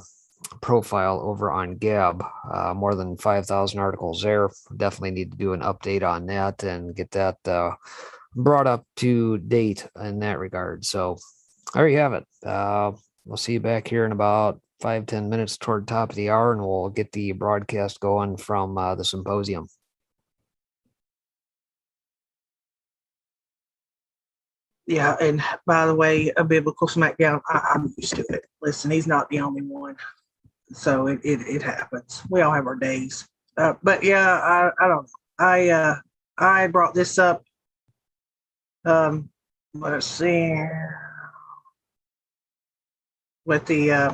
profile over on Gab. More than 5,000 articles there. Definitely need to do an update on that and get that brought up to date in that regard. So there you have it. We'll see you back here in about 5-10 minutes toward top of the hour, and we'll get the broadcast going from the symposium. Yeah, and by the way, a biblical smackdown, I'm used to it. Listen, he's not the only one. So it happens. We all have our days. But yeah, I don't know. I brought this up. Let's see. With the I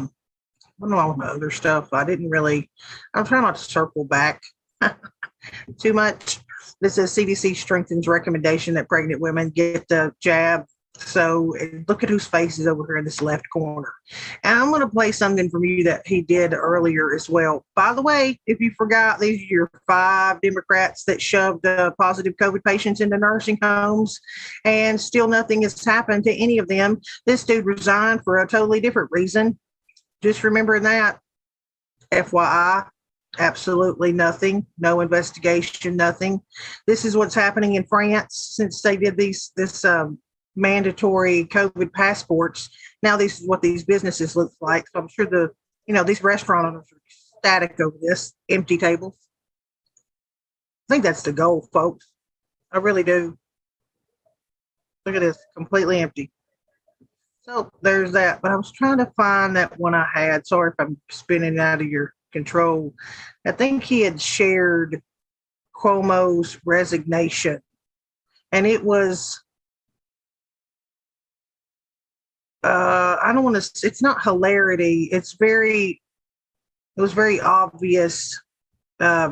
don't know, all the other stuff. I'm trying not to circle back too much. This is CDC strengthens recommendation that pregnant women get the jab. So look at whose face is over here in this left corner. And I'm going to play something from you that he did earlier as well. By the way, if you forgot, these are your 5 Democrats that shoved positive COVID patients into nursing homes, and still nothing has happened to any of them. This dude resigned for a totally different reason. Just remember that. FYI. Absolutely nothing. No investigation, nothing. This is what's happening in France since they did this mandatory COVID passports. Now this is what these businesses look like. So I'm sure these restaurant owners are ecstatic over this. Empty tables. I think that's the goal, folks. I really do. Look at this, completely empty. So there's that. But I was trying to find that one I had. Sorry if I'm spinning out of your control. I think he had shared Cuomo's resignation, and it was I don't want to, it's not hilarity. It was very obvious that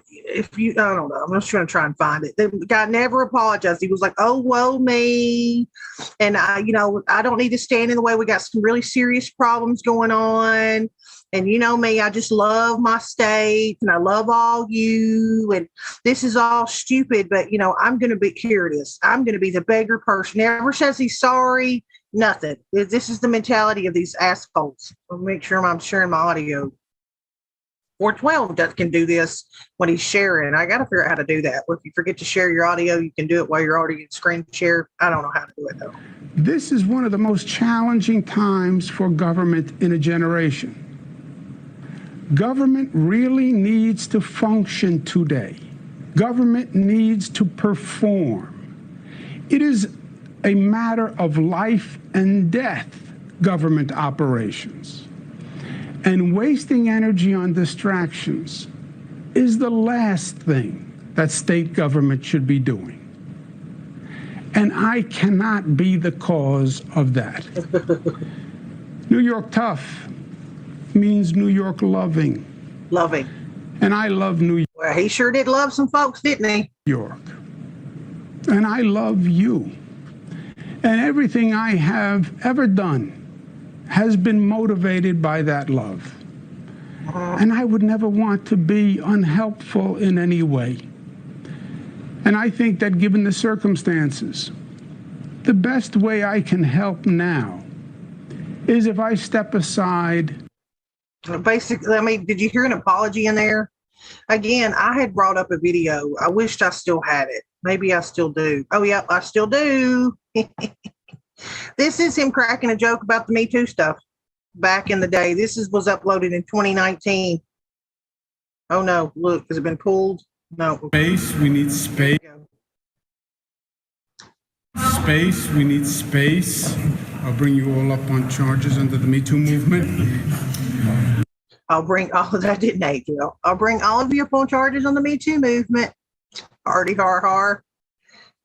if you, I don't know, I'm just trying to try and find it. The guy never apologized. He was like, oh, woe me. And I don't need to stand in the way. We got some really serious problems going on. And you know me, I just love my state and I love all you. And this is all stupid, but I'm going to be, here it is. I'm going to be the beggar person. Never says he's sorry, nothing. This is the mentality of these assholes. I'll make sure I'm sharing my audio. 412 can do this when he's sharing. I got to figure out how to do that. If you forget to share your audio, you can do it while you're already in screen share. I don't know how to do it though. This is one of the most challenging times for government in a generation. Government really needs to function today. Government needs to perform. It is a matter of life and death government operations. And wasting energy on distractions is the last thing that state government should be doing. And I cannot be the cause of that. New York tough means New York loving. Loving. And I love New Well, he sure did love some folks, didn't he? York. And I love you. And everything I have ever done has been motivated by that love. And I would never want to be unhelpful in any way. And I think that given the circumstances, the best way I can help now is if I step aside. Basically, I mean, did you hear an apology in there? Again, I had brought up a video. I wished I still had it. Maybe I still do. Oh, yeah, I still do. This is him cracking a joke about the Me Too stuff back in the day. This was uploaded in 2019. Oh, no. Look, has it been pulled? No. Space, we need space. Space, we need space. I'll bring you all up on charges under the Me Too movement. I'll bring all of that, didn't I, Jill? I'll bring all of you up on charges on the Me Too movement. Hardy har har.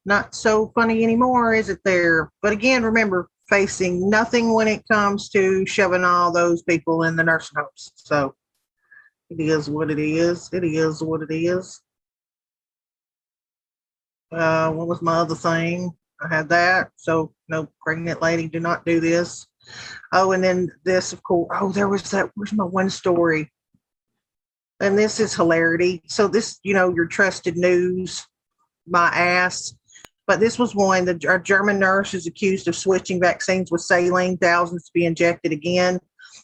Not so funny anymore, is it there? But again, remember, facing nothing when it comes to shoving all those people in the nursing homes. So it is what it is. It is what it is. What was my other thing? I had that. So no, pregnant lady, do not do this. Oh, and then this, of course. Oh, there was that. Where's my one story? And this is hilarity. So this, your trusted news, my ass. But this was one. A German nurse is accused of switching vaccines with saline, thousands to be injected again.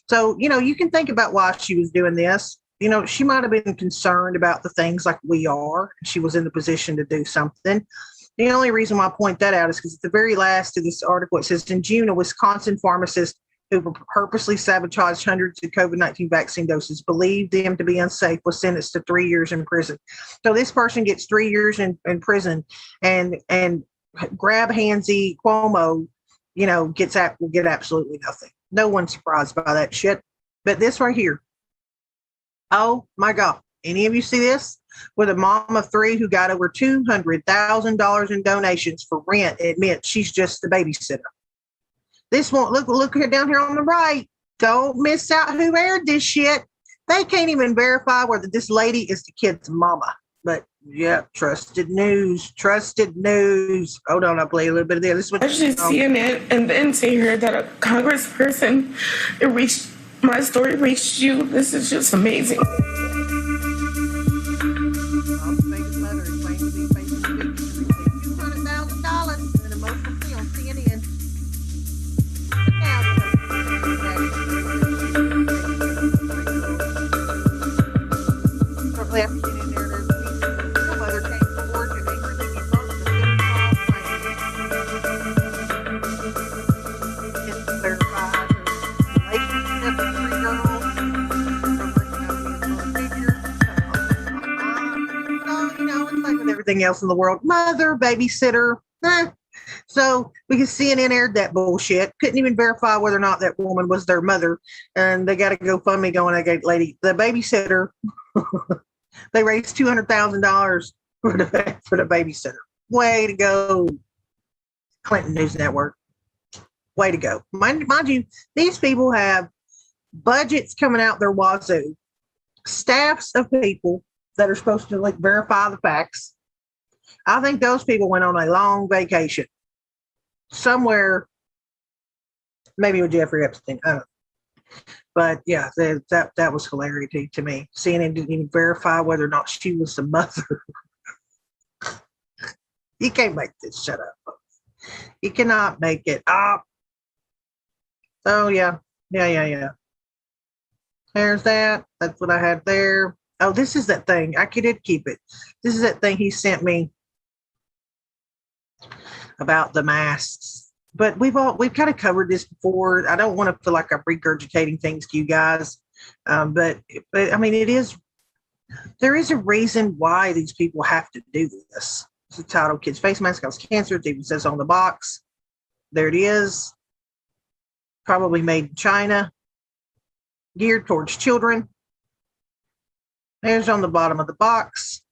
So, you can think about why she was doing this. She might have been concerned about the things like we are. She was in the position to do something. The only reason why I point that out is because at the very last of this article, it says, in June, a Wisconsin pharmacist who purposely sabotaged hundreds of COVID-19 vaccine doses, believed them to be unsafe, was sentenced to 3 years in prison. So this person gets 3 years in prison, and grab handsy Cuomo, will get absolutely nothing. No one's surprised by that shit. But this right here, oh my God. Any of you see this? With a mom of three who got over $200,000 in donations for rent, admits she's just the babysitter. This one, look here down here on the right. Don't miss out who aired this shit. They can't even verify whether this lady is the kid's mama. But yeah, trusted news. Hold on, I'll play a little bit of this. I should CNN and then to hear that a congressperson, my story reached you. This is just amazing. $200,000 in an emotional plea on CNN. Shortly after getting in there, the weather came forward and angrily invoked the it's verified relationship with 3 girls. So, it's like with everything else in the world. Mother, babysitter. So because CNN aired that bullshit, couldn't even verify whether or not that woman was their mother, and they got a GoFundMe going. I gave lady the babysitter. They raised $200,000 for the babysitter. Way to go, Clinton News Network. Way to go. Mind you, these people have budgets coming out their wazoo, staffs of people that are supposed to verify the facts. I think those people went on a long vacation somewhere, maybe with Jeffrey Epstein. I don't know. But yeah, that was hilarity to me. CNN didn't even verify whether or not she was the mother. You can't make this shut up, folks. You cannot make it up. So yeah. There's that. That's what I had there. Oh, this is that thing. I did keep it. This is that thing he sent me about the masks. But we've kind of covered this before. I don't want to feel like I'm regurgitating things to you guys. But I mean, there is a reason why these people have to do this. It's the title, Kids Face Mask Cause Cancer. It even says on the box. There it is. Probably made in China. Geared towards children. There's on the bottom of the box.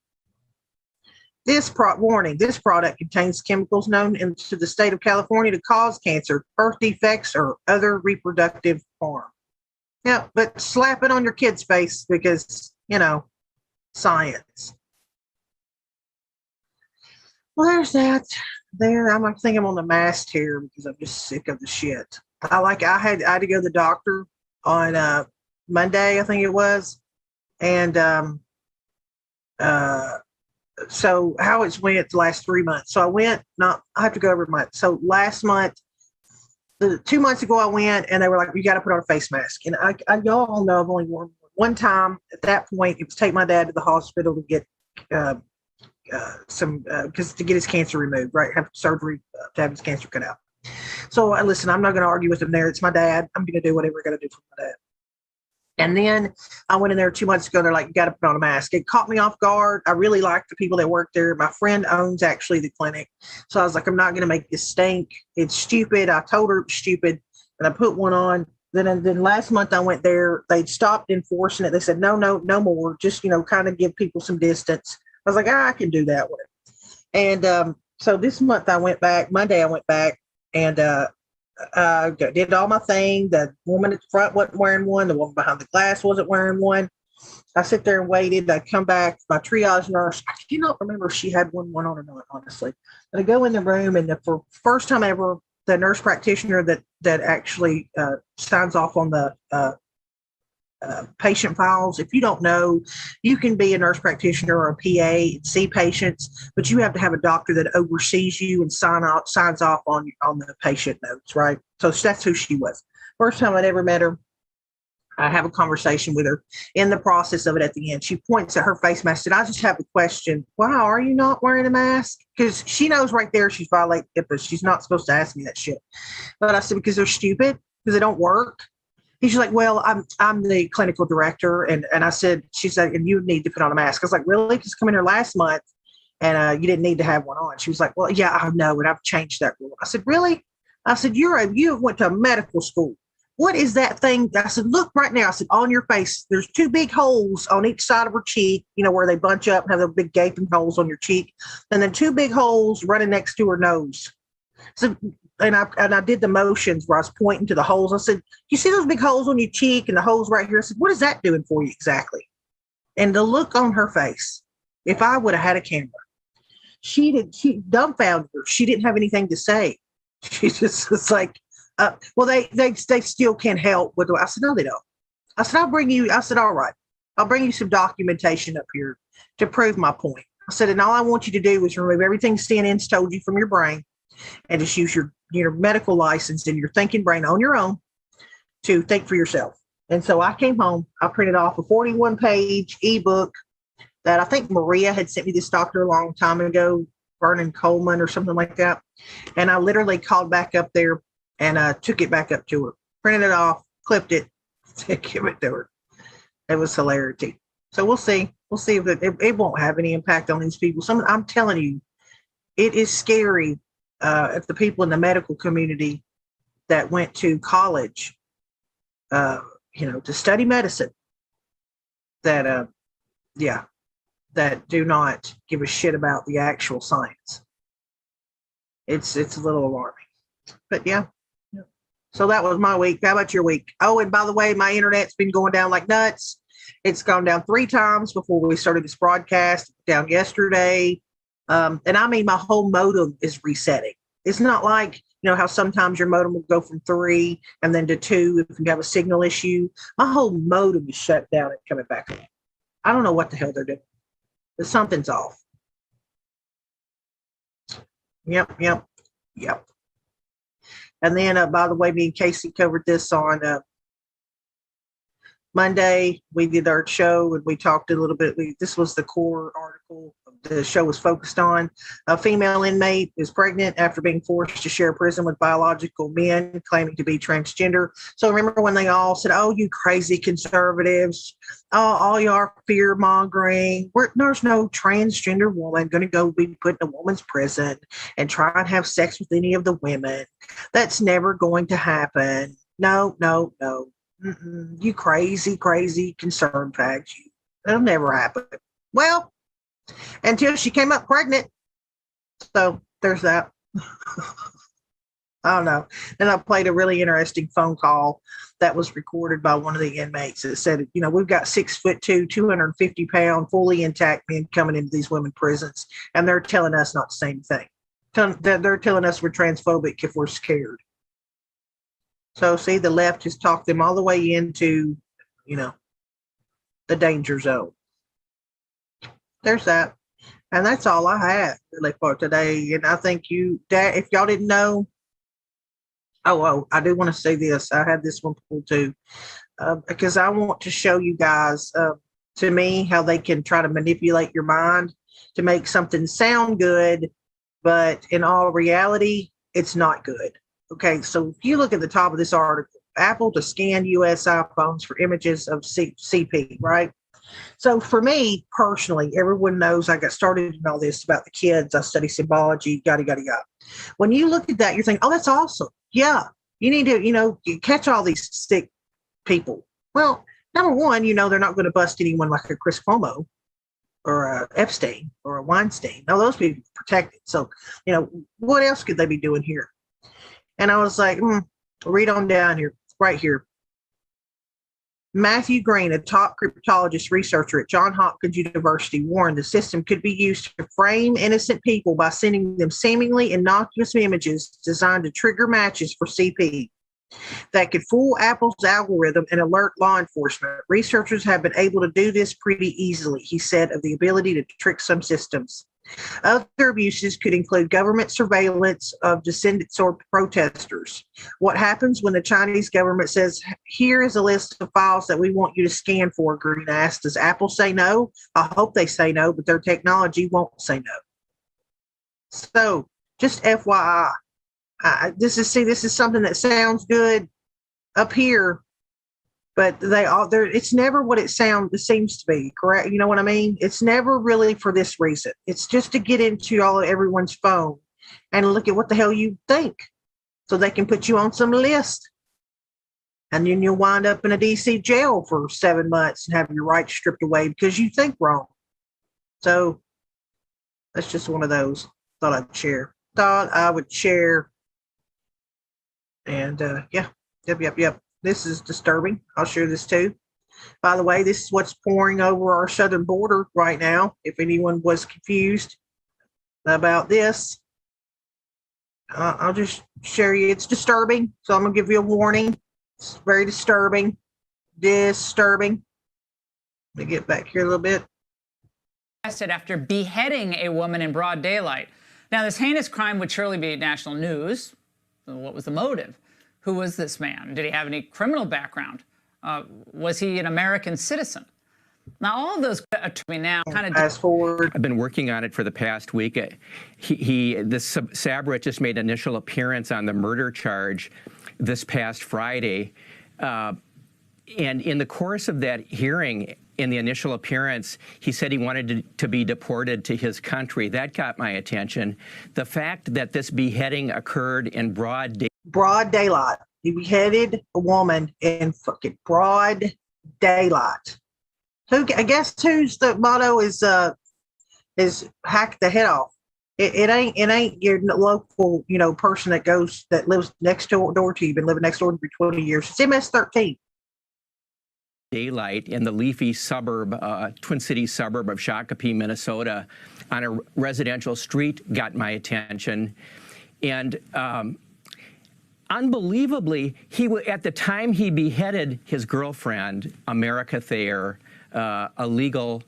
Warning, this product contains chemicals known into the state of California to cause cancer, birth defects, or other reproductive harm. Yeah, but slap it on your kid's face because, science. Well, there's that. I think I'm on the mast here because I'm just sick of the shit. I had to go to the doctor on Monday, I think it was. And so how it's went the last 3 months. So I have to go every month. So last month, 2 months ago, I went and they were like, you got to put on a face mask. And y'all know I've only worn one time. At that point, it was take my dad to the hospital to get to get his cancer removed, right? Have surgery to have his cancer cut out. So listen, I'm not going to argue with him there. It's my dad. I'm going to do whatever I got to do for my dad. And then I went in there 2 months ago. They're like, you got to put on a mask. It caught me off guard. I really liked the people that work there. My friend owns actually the clinic. So I was like, I'm not going to make this stink. It's stupid. I told her it was stupid. And I put one on. Then last month I went there. They'd stopped enforcing it. They said, no more. Just, kind of give people some distance. I was like, I can do that with it. And so this month I went back. Monday I went back and did all my thing. The woman at the front wasn't wearing one. The woman behind the glass wasn't wearing one. I sit there and waited. I come back. My triage nurse, I cannot remember if she had one on or not, honestly. But I go in the room, and for first time ever, the nurse practitioner that actually signs off on the patient files. If you don't know, you can be a nurse practitioner or a PA and see patients, but you have to have a doctor that oversees you and signs off on the patient notes, right? So that's who she was. First time I'd ever met her. I have a conversation with her. In the process of it, at the end, she points at her face mask, and I just have a question. Wow, are you not wearing a mask? Because she knows right there she's violating HIPAA. She's not supposed to ask me that shit. But I said, because they're stupid, because they don't work. She's like, well, I'm the clinical director. And I said, she said, and you need to put on a mask. I was like, really? Because come in here last month and you didn't need to have one on. She was like, well, yeah, I know. And I've changed that rule. I said, really? I said, you went to medical school. What is that thing? I said, look right now. I said, on your face, there's 2 big holes on each side of her cheek, where they bunch up and have those big gaping holes on your cheek. And then 2 big holes running next to her nose. So, and I did the motions where I was pointing to the holes. I said, you see those big holes on your cheek and the holes right here? I said, what is that doing for you exactly? And the look on her face, if I would have had a camera, she dumbfounded her. She didn't have anything to say. She just was like, well, they still can't help with. I said, no, they don't. I said, all right, I'll bring you some documentation up here to prove my point. I said, and all I want you to do is remove everything CNN's told you from your brain and just use your medical license and your thinking brain on your own to think for yourself. And so I came home, I printed off a 41-page ebook that I think Maria had sent me this doctor a long time ago, Vernon Coleman or something like that. And I literally called back up there and took it back up to her, printed it off, clipped it, give it to her. It was hilarity. So we'll see. We'll see if it won't have any impact on these people. I'm telling you, it is scary if the people in the medical community that went to college, to study medicine, that do not give a shit about the actual science. It's a little alarming, but yeah. So that was my week. How about your week? Oh, and by the way, my internet's been going down like nuts. It's gone down 3 times before we started this broadcast. Down yesterday, and I mean my whole modem is resetting. It's not like how sometimes your modem will go from 3 and then to 2 if you have a signal issue. My whole modem is shut down and coming back on. I don't know what the hell they're doing, but something's off. Yep. And then, by the way, me and Casey covered this on Monday. We did our show and we talked a little bit. This was the core article of the show was focused on. A female inmate is pregnant after being forced to share prison with biological men claiming to be transgender. So remember when they all said, oh, you crazy conservatives, oh, all you are fear mongering. There's no transgender woman going to go be put in a woman's prison and try and have sex with any of the women. That's never going to happen. No. You crazy concern fags. It'll never happen. Well, until she came up pregnant. So there's that. I don't know. Then I played a really interesting phone call that was recorded by one of the inmates that said, we've got 6'2", 250-pound, fully intact men coming into these women prisons, and they're telling us not the same thing. They're telling us we're transphobic if we're scared. So see, the left has talked them all the way into, the danger zone. There's that. And that's all I have really for today. And I think if y'all didn't know, I do want to say this. I had this one pulled too, because I want to show you guys, to me, how they can try to manipulate your mind to make something sound good, but in all reality, it's not good. Okay, so if you look at the top of this article, Apple to scan U.S. iPhones for images of CP, right? So for me personally, everyone knows I got started in all this about the kids. I study symbology, yada. When you look at that, you're thinking, oh, that's awesome. Yeah, you need to, you catch all these sick people. Well, number one, they're not going to bust anyone like a Chris Cuomo or a Epstein or a Weinstein. Now, those people are protected. So, what else could they be doing here? And I was like, read on down here, right here. Matthew Green, a top cryptologist researcher at Johns Hopkins University, warned the system could be used to frame innocent people by sending them seemingly innocuous images designed to trigger matches for CP that could fool Apple's algorithm and alert law enforcement. Researchers have been able to do this pretty easily, he said, of the ability to trick some systems. Other abuses could include government surveillance of dissidents or protesters. What happens when the Chinese government says, here is a list of files that we want you to scan for, Green asked. Does Apple say no? I hope they say no, but their technology won't say no. So just FYI, this is something that sounds good up here, but it's never what it seems to be, correct? You know what I mean? It's never really for this reason. It's just to get into everyone's phone and look at what the hell you think so they can put you on some list. And then you'll wind up in a DC jail for 7 months and have your rights stripped away because you think wrong. So that's just one of those. Thought I would share. And yep. This is disturbing. I'll share this too. By the way, this is what's pouring over our southern border right now. If anyone was confused about this, I'll just share you. It's disturbing. So I'm going to give you a warning. It's very disturbing. Let me get back here a little bit. Arrested after beheading a woman in broad daylight. Now, this heinous crime would surely be national news. So what was the motive? Who was this man? Did he have any criminal background? Was he an American citizen? Now, all of those to me now kind of fast forward. I've been working on it for the past week. This Sabra just made initial appearance on the murder charge this past Friday. And in the course of that hearing, in the initial appearance, he said he wanted to be deported to his country. That got my attention. The fact that this beheading occurred in broad daylight. He beheaded a woman in fucking broad daylight. I guess whose the motto is hack the head off. It ain't your local, person that lives next door to you, been living next door for 20 years. It's MS-13. Daylight in the leafy suburb, Twin Cities suburb of Shakopee, Minnesota, on a residential street got my attention. And unbelievably, at the time he beheaded his girlfriend, America Thayer, a legal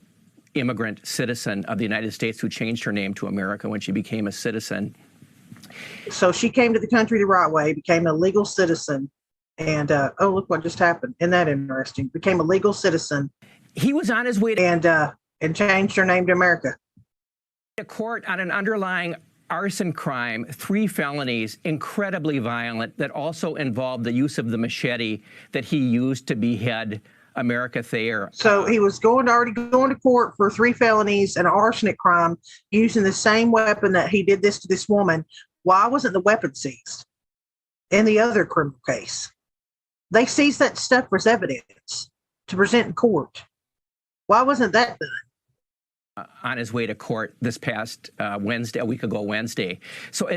immigrant citizen of the United States who changed her name to America when she became a citizen. So she came to the country the right way, became a legal citizen. And, oh, look what just happened. Isn't that interesting? Became a legal citizen. He was on his way to... And changed her name to America. A court on an underlying arson crime, 3 felonies, incredibly violent, that also involved the use of the machete that he used to behead America Thayer. So he was already going to court for 3 felonies and an arsenic crime using the same weapon that he did this to this woman. Why wasn't the weapon seized in the other criminal case? They seized that stuff as evidence to present in court. Why wasn't that done? On his way to court this past Wednesday, a week ago Wednesday. So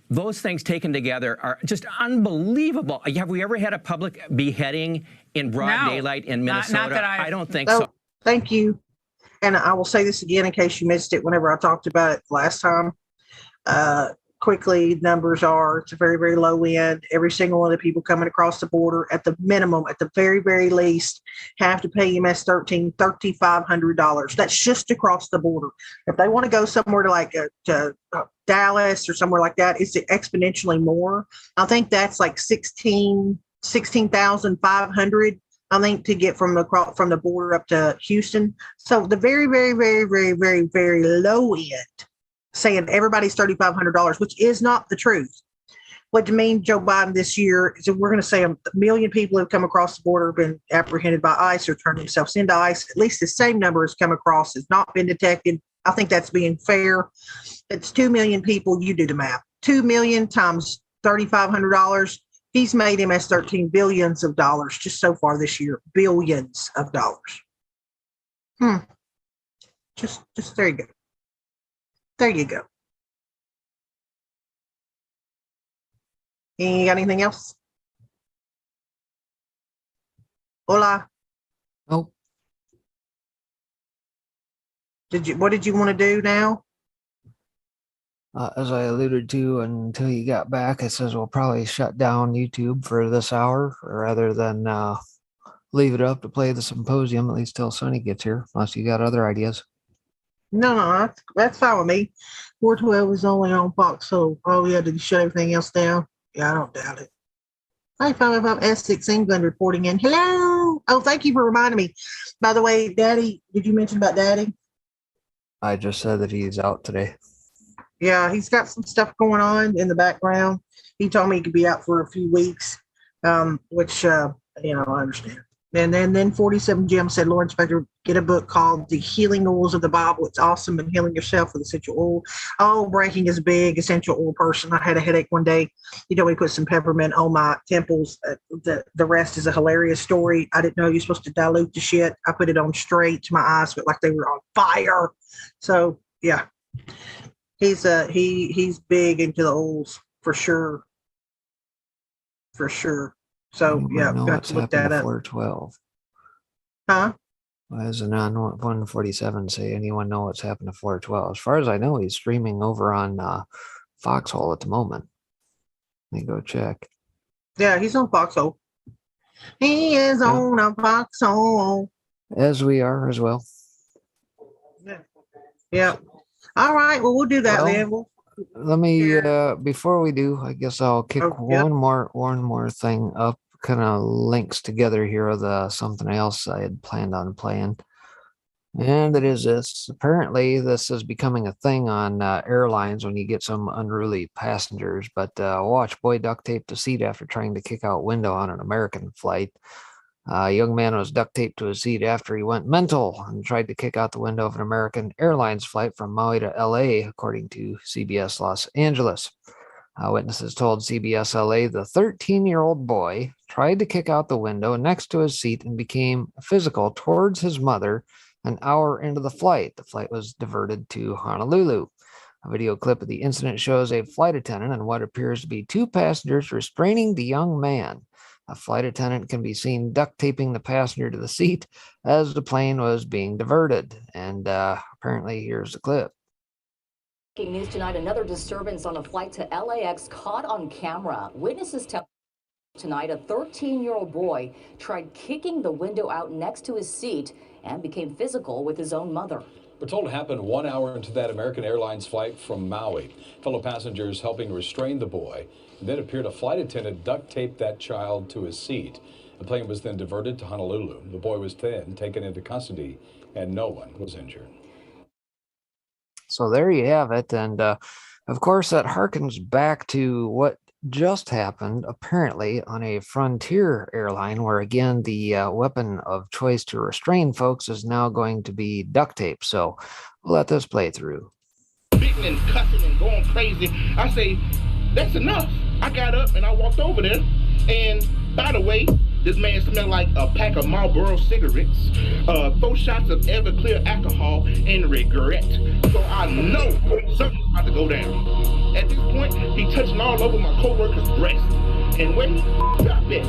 those things taken together are just unbelievable. Have we ever had a public beheading in broad daylight in Minnesota? Not that I don't think so. Thank you. And I will say this again in case you missed it whenever I talked about it last time. Quickly, numbers are, it's a very, very low end. Every single one of the people coming across the border, at the minimum, at the very, very least, have to pay MS-13 $3,500. That's just across the border. If they want to go somewhere to Dallas or somewhere like that, it's exponentially more. I think that's like 16,500. I think to get from the border up to Houston. So the very, very, very, very, very, very low end, saying everybody's $3,500, which is not the truth. What to mean Joe Biden this year is that we're going to say 1 million people have come across the border, been apprehended by ICE or turned themselves into ICE. At least the same number has come across, has not been detected. I think that's being fair. It's 2 million people. You do the math. 2 million times $3,500. He's made MS-13 billions of dollars just so far this year. Billions of dollars. Just there you go. There you go. You got anything else? Hola. Nope. What did you want to do now? As I alluded to until you got back, it says we'll probably shut down YouTube for this hour rather than leave it up to play the symposium, at least till Sonny gets here, unless you got other ideas. No, that's fine with me. 412 is only on Fox, so all we had to shut everything else down. Yeah, I don't doubt it. 555 Essex, England reporting in. Hello. Oh, thank you for reminding me. By the way, Daddy, did you mention about Daddy? I just said that he's out today. Yeah, he's got some stuff going on in the background. He told me he could be out for a few weeks, which, I understand. And then 47 Jim said, Lord Spector, get a book called The Healing Oils of the Bible. It's awesome in healing yourself with essential oil. Oh, breaking is big, essential oil person. I had a headache one day. He told me to put some peppermint on my temples. The rest is a hilarious story. I didn't know you're supposed to dilute the shit. I put it on straight to my eyes, but like they were on fire. So, yeah. He's big into the oils for sure. For sure. So yeah, got to look that up. 412. Huh? Why does it on 147 say anyone know what's happened to 412? As far as I know, he's streaming over on Foxhole at the moment. Let me go check. Yeah, he's on Foxhole. He is on a Foxhole. As we are as well. Yeah. All right. Well, we'll do that then. Let me before we do, I guess I'll kick one more thing up. Kind of links together here with something else I had planned on playing, and it is this. Apparently, this is becoming a thing on airlines when you get some unruly passengers. But watch, boy duct taped the seat after trying to kick out window on an American flight. A young man was duct taped to his seat after he went mental and tried to kick out the window of an American Airlines flight from Maui to LA, according to CBS Los Angeles. Witnesses told CBS LA the 13-year-old boy tried to kick out the window next to his seat and became physical towards his mother an hour into the flight. The flight was diverted to Honolulu. A video clip of the incident shows a flight attendant and what appears to be 2 passengers restraining the young man. A flight attendant can be seen duct taping the passenger to the seat as the plane was being diverted. And apparently, here's the clip. Breaking news tonight, another disturbance on a flight to LAX caught on camera. Witnesses tell tonight a 13-year-old boy tried kicking the window out next to his seat and became physical with his own mother. We're told it happened 1 hour into that American Airlines flight from Maui. Fellow passengers helping restrain the boy. And then appeared a flight attendant duct taped that child to his seat. The plane was then diverted to Honolulu. The boy was then taken into custody and no one was injured. So there you have it. And of course, that harkens back to what just happened, apparently, on a Frontier airline, where again, the weapon of choice to restrain folks is now going to be duct tape. So we'll let this play through. Spitting and cussing and going crazy. I say, that's enough. I got up and I walked over there. And by the way, this man smelled like a pack of Marlboro cigarettes, 4 shots of Everclear alcohol, and regret. So I know something's about to go down. At this point, he touching all over my coworker's breast. And where he got that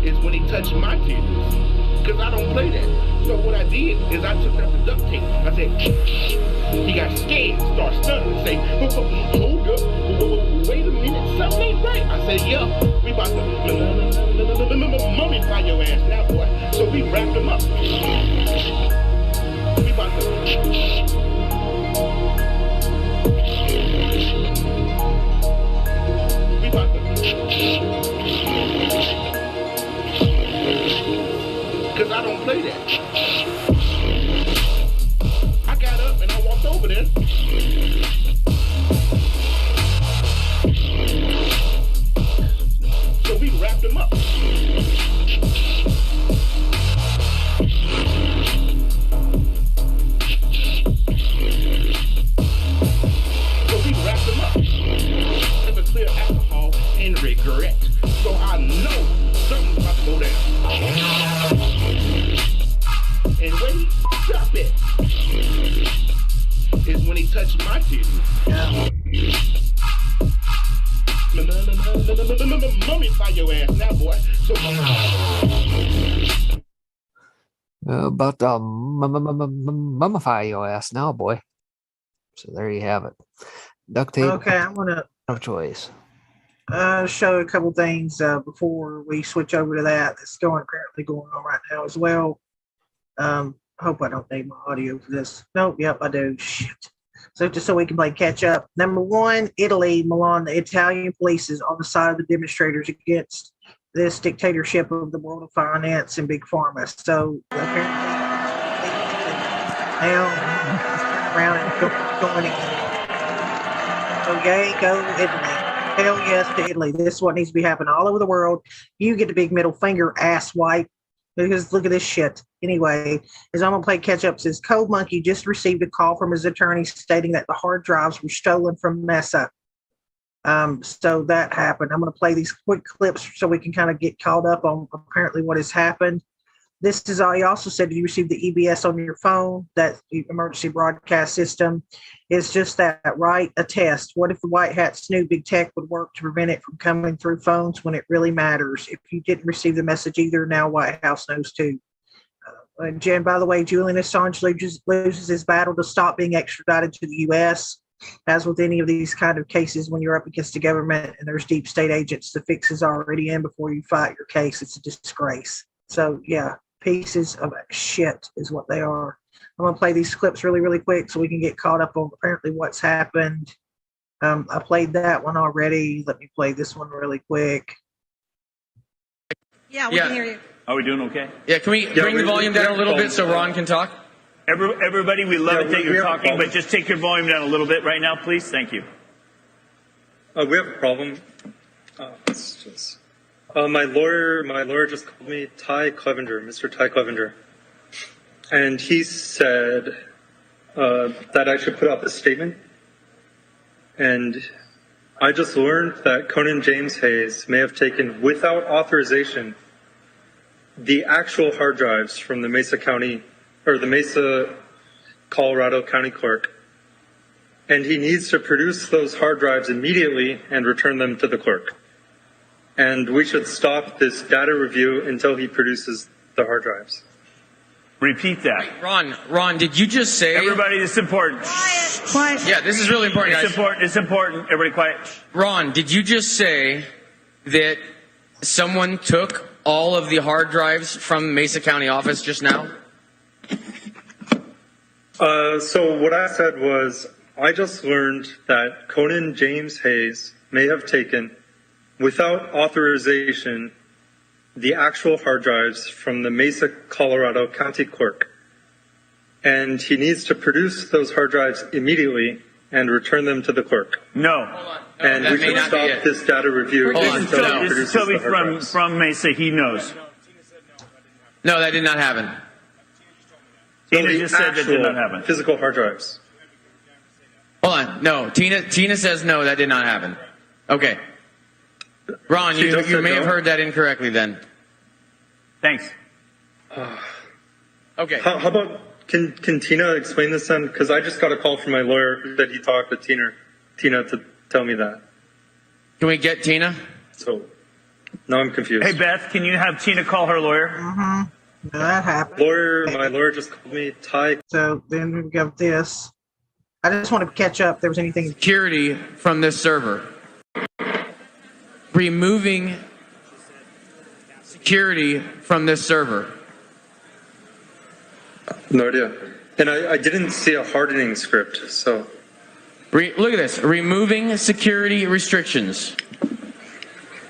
is when he touched my titties. Because I don't play that. So what I did is I took out the duct tape. I said, he got scared, started stuttering, say, hold up, wait a minute, something ain't right. I said, yeah, we about to mummify your ass now, boy. So we wrapped him up. We about to... Because I don't play that. I got up and I walked over there. So we wrapped him up. Everclear alcohol and regret. So I know something's about to go down. And when he dropped it is when he touched my titties. Mummify your ass now, boy. So about to mummify your ass now, boy. So there you have it. Duct tape. Okay, I want to of choice. Show a couple things before we switch over to that. That's currently going on right now as well. Hope I don't need my audio for this. Nope, yep, I do. Shit. So just so we can play catch up. Number 1, Italy, Milan. The Italian police is on the side of the demonstrators against this dictatorship of the world of finance and big pharma. So apparently now around and going again. So yay, go Italy. Hell yes to Italy. This is what needs to be happening all over the world. You get the big middle finger, ass wipe. Because look at this shit. Anyway, as I'm going to play catch up, says Code Monkey just received a call from his attorney stating that the hard drives were stolen from Mesa. So that happened. I'm going to play these quick clips so we can kind of get caught up on apparently what has happened. This is all. He also said you received the EBS on your phone, that emergency broadcast system. It's just that, right? A test. What if the white hats knew big tech would work to prevent it from coming through phones when it really matters? If you didn't receive the message either, now White House knows too. Jen, by the way, Julian Assange loses his battle to stop being extradited to the U.S. As with any of these kind of cases, when you're up against the government and there's deep state agents, the fix is already in before you fight your case. It's a disgrace. So, yeah. Pieces of shit is what they are. I'm going to play these clips really, really quick so we can get caught up on apparently what's happened. I played that one already. Let me play this one really quick. Yeah, we can hear you. Are we doing okay? Yeah, can we bring the volume down a little bit so Ron can talk? Everybody, we love it that you're talking, but just take your volume down a little bit right now, please. Thank you. We have a problem. My lawyer just called me Mr. Ty Clevenger, and he said that I should put out this statement. And I just learned that Conan James Hayes may have taken, without authorization, the actual hard drives from the Mesa, Colorado County Clerk, and he needs to produce those hard drives immediately and return them to the clerk. And we should stop this data review until he produces the hard drives. Repeat that. Ron, did you just say... Everybody, this is important. Quiet. Yeah, this is really important, guys. It's important. Everybody quiet. Ron, did you just say that someone took all of the hard drives from Mesa County office just now? So what I said was, I just learned that Conan James Hayes may have taken, without authorization, the actual hard drives from the Mesa, Colorado County Clerk. and he needs to produce those hard drives immediately and return them to the clerk. No. And we can stop this data review until he produces Toby the hard drives. from Mesa, he knows. No, that did not happen. Tina just said that did not happen. Physical hard drives. Hold on. No, Tina says no, that did not happen. Okay. Ron, you may have heard that incorrectly then. Thanks. Okay. How about, can Tina explain this then? Because I just got a call from my lawyer that he talked to Tina to tell me that. Can we get Tina? So, now I'm confused. Hey, Beth, can you have Tina call her lawyer? Mm-hmm. That happened. My lawyer just called me, Ty. So then we've got this. I just want to catch up. If there was anything. Security from this server. Removing security from this server. No idea. And I didn't see a hardening script, so. Look at this. Removing security restrictions.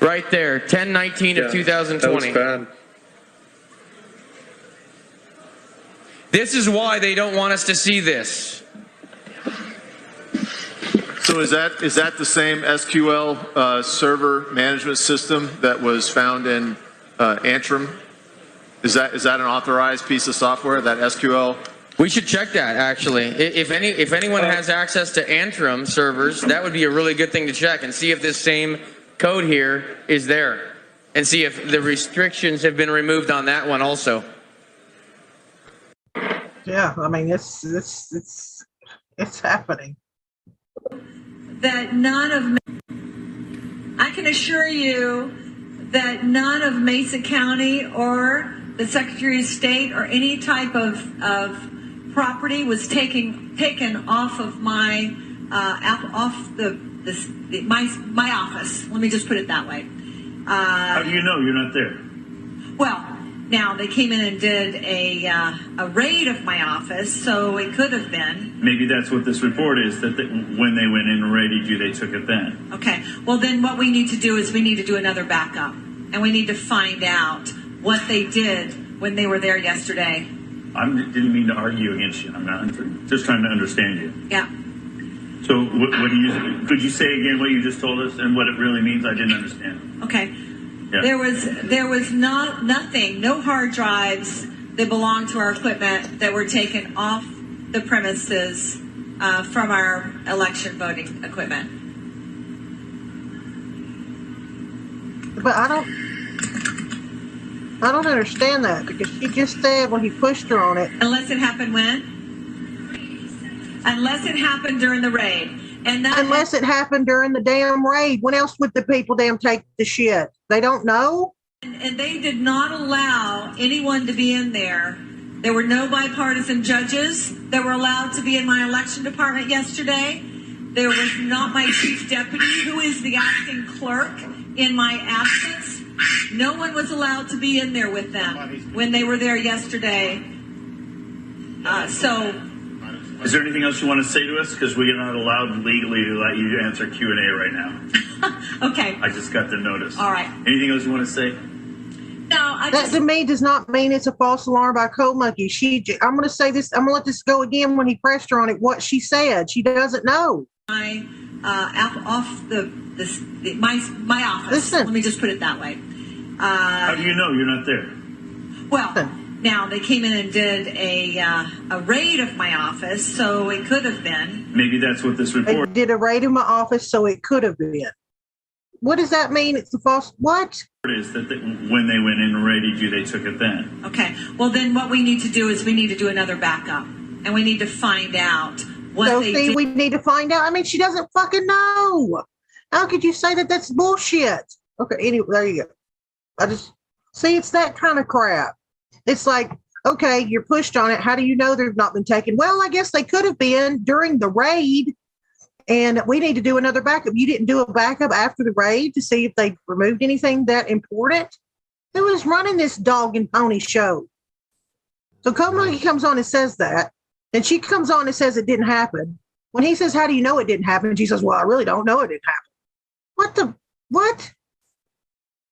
Right there. 10/19 of 2020. That was bad. This is why they don't want us to see this. So is that the same SQL server management system that was found in Antrim? Is that an authorized piece of software, that SQL? We should check that, actually. If anyone has access to Antrim servers, that would be a really good thing to check and see if this same code here is there, and see if the restrictions have been removed on that one also. Yeah, I mean it's happening. That I can assure you that none of Mesa County or the Secretary of State or any type of property was taken off of my my office. Let me just put it that way. How do you know you're not there? Well, now they came in and did a raid of my office, so it could have been. Maybe that's what this report is, that when they went in and raided you, they took it then. Okay. Well, then what we need to do is we need to do another backup, and we need to find out what they did when they were there yesterday. I didn't mean to argue against you. I'm not just trying to understand you. Yeah. So could you say again what you just told us and what it really means? I didn't understand. Okay. Yeah. There was nothing, no hard drives that belonged to our equipment that were taken off the premises from our election voting equipment. But I don't understand that, because she just said when he pushed her on it. Unless it happened when? Unless it happened during the raid. Unless it happened during the damn raid. When else would the people damn take the shit? They don't know? And they did not allow anyone to be in there. There were no bipartisan judges that were allowed to be in my election department yesterday. There was not my chief deputy, who is the acting clerk, in my absence. No one was allowed to be in there with them when they were there yesterday. Is there anything else you want to say to us? Because we are not allowed legally to let you answer Q&A right now. Okay. I just got the notice. All right. Anything else you want to say? No, that to me does not mean it's a false alarm by Cold Monkey. I'm going to say this. I'm going to let this go again when he pressed her on it. What she said, she doesn't know. My my office. Listen. Let me just put it that way. How do you know you're not there? Well, now they came in and did a raid of my office, so it could have been. Maybe that's what this report. They did a raid of my office, so it could have been. What does that mean? It's a false what? It is that when they went in and raided you, they took it then. Okay. Well, then what we need to do is we need to do another backup, and we need to find out what they did. We need to find out. I mean, she doesn't fucking know. How could you say that? That's bullshit. Okay. Anyway, there you go. I just see it's that kind of crap. It's like, okay, you're pushed on it. How do you know they've not been taken? Well, I guess they could have been during the raid, and we need to do another backup. You didn't do a backup after the raid to see if they removed anything that important? Who was running this dog and pony show? So Cold Monkey comes on and says that, and she comes on and says it didn't happen. When he says, how do you know it didn't happen? She says, well, I really don't know it didn't happen. What?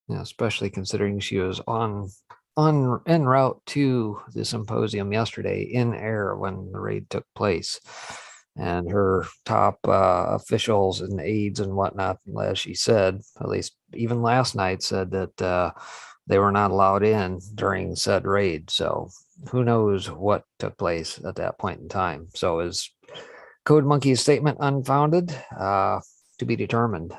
Yeah, especially considering she was on en route to the symposium yesterday in air when the raid took place. And her top officials and aides and whatnot, as she said, at least even last night, said that they were not allowed in during said raid. So who knows what took place at that point in time. So is Code Monkey's statement unfounded? To be determined.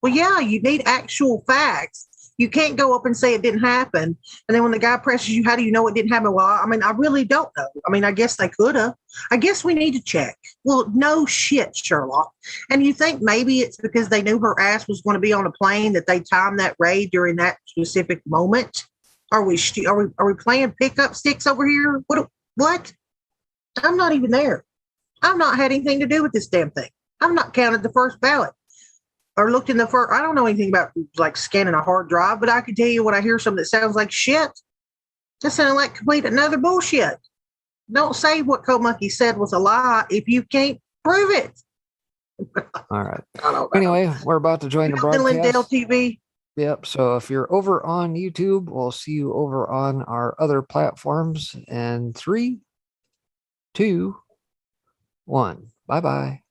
Well, yeah, you need actual facts. You can't go up and say it didn't happen. And then when the guy presses you, how do you know it didn't happen? Well, I mean, I really don't know. I mean, I guess they could have. I guess we need to check. Well, no shit, Sherlock. And you think maybe it's because they knew her ass was going to be on a plane that they timed that raid during that specific moment? Are we playing pickup sticks over here? What? I'm not even there. I've not had anything to do with this damn thing. I've not counted the first ballot or looked in the first. I don't know anything about like scanning a hard drive, but I can tell you when I hear something that sounds like shit, that sounds like complete another bullshit. Don't say what Code Monkey said was a lie if you can't prove it. All right. Anyway, we're about to join the broadcast. TV. Yep. So if you're over on YouTube, we'll see you over on our other platforms. And 3, 2, 1. Bye-bye.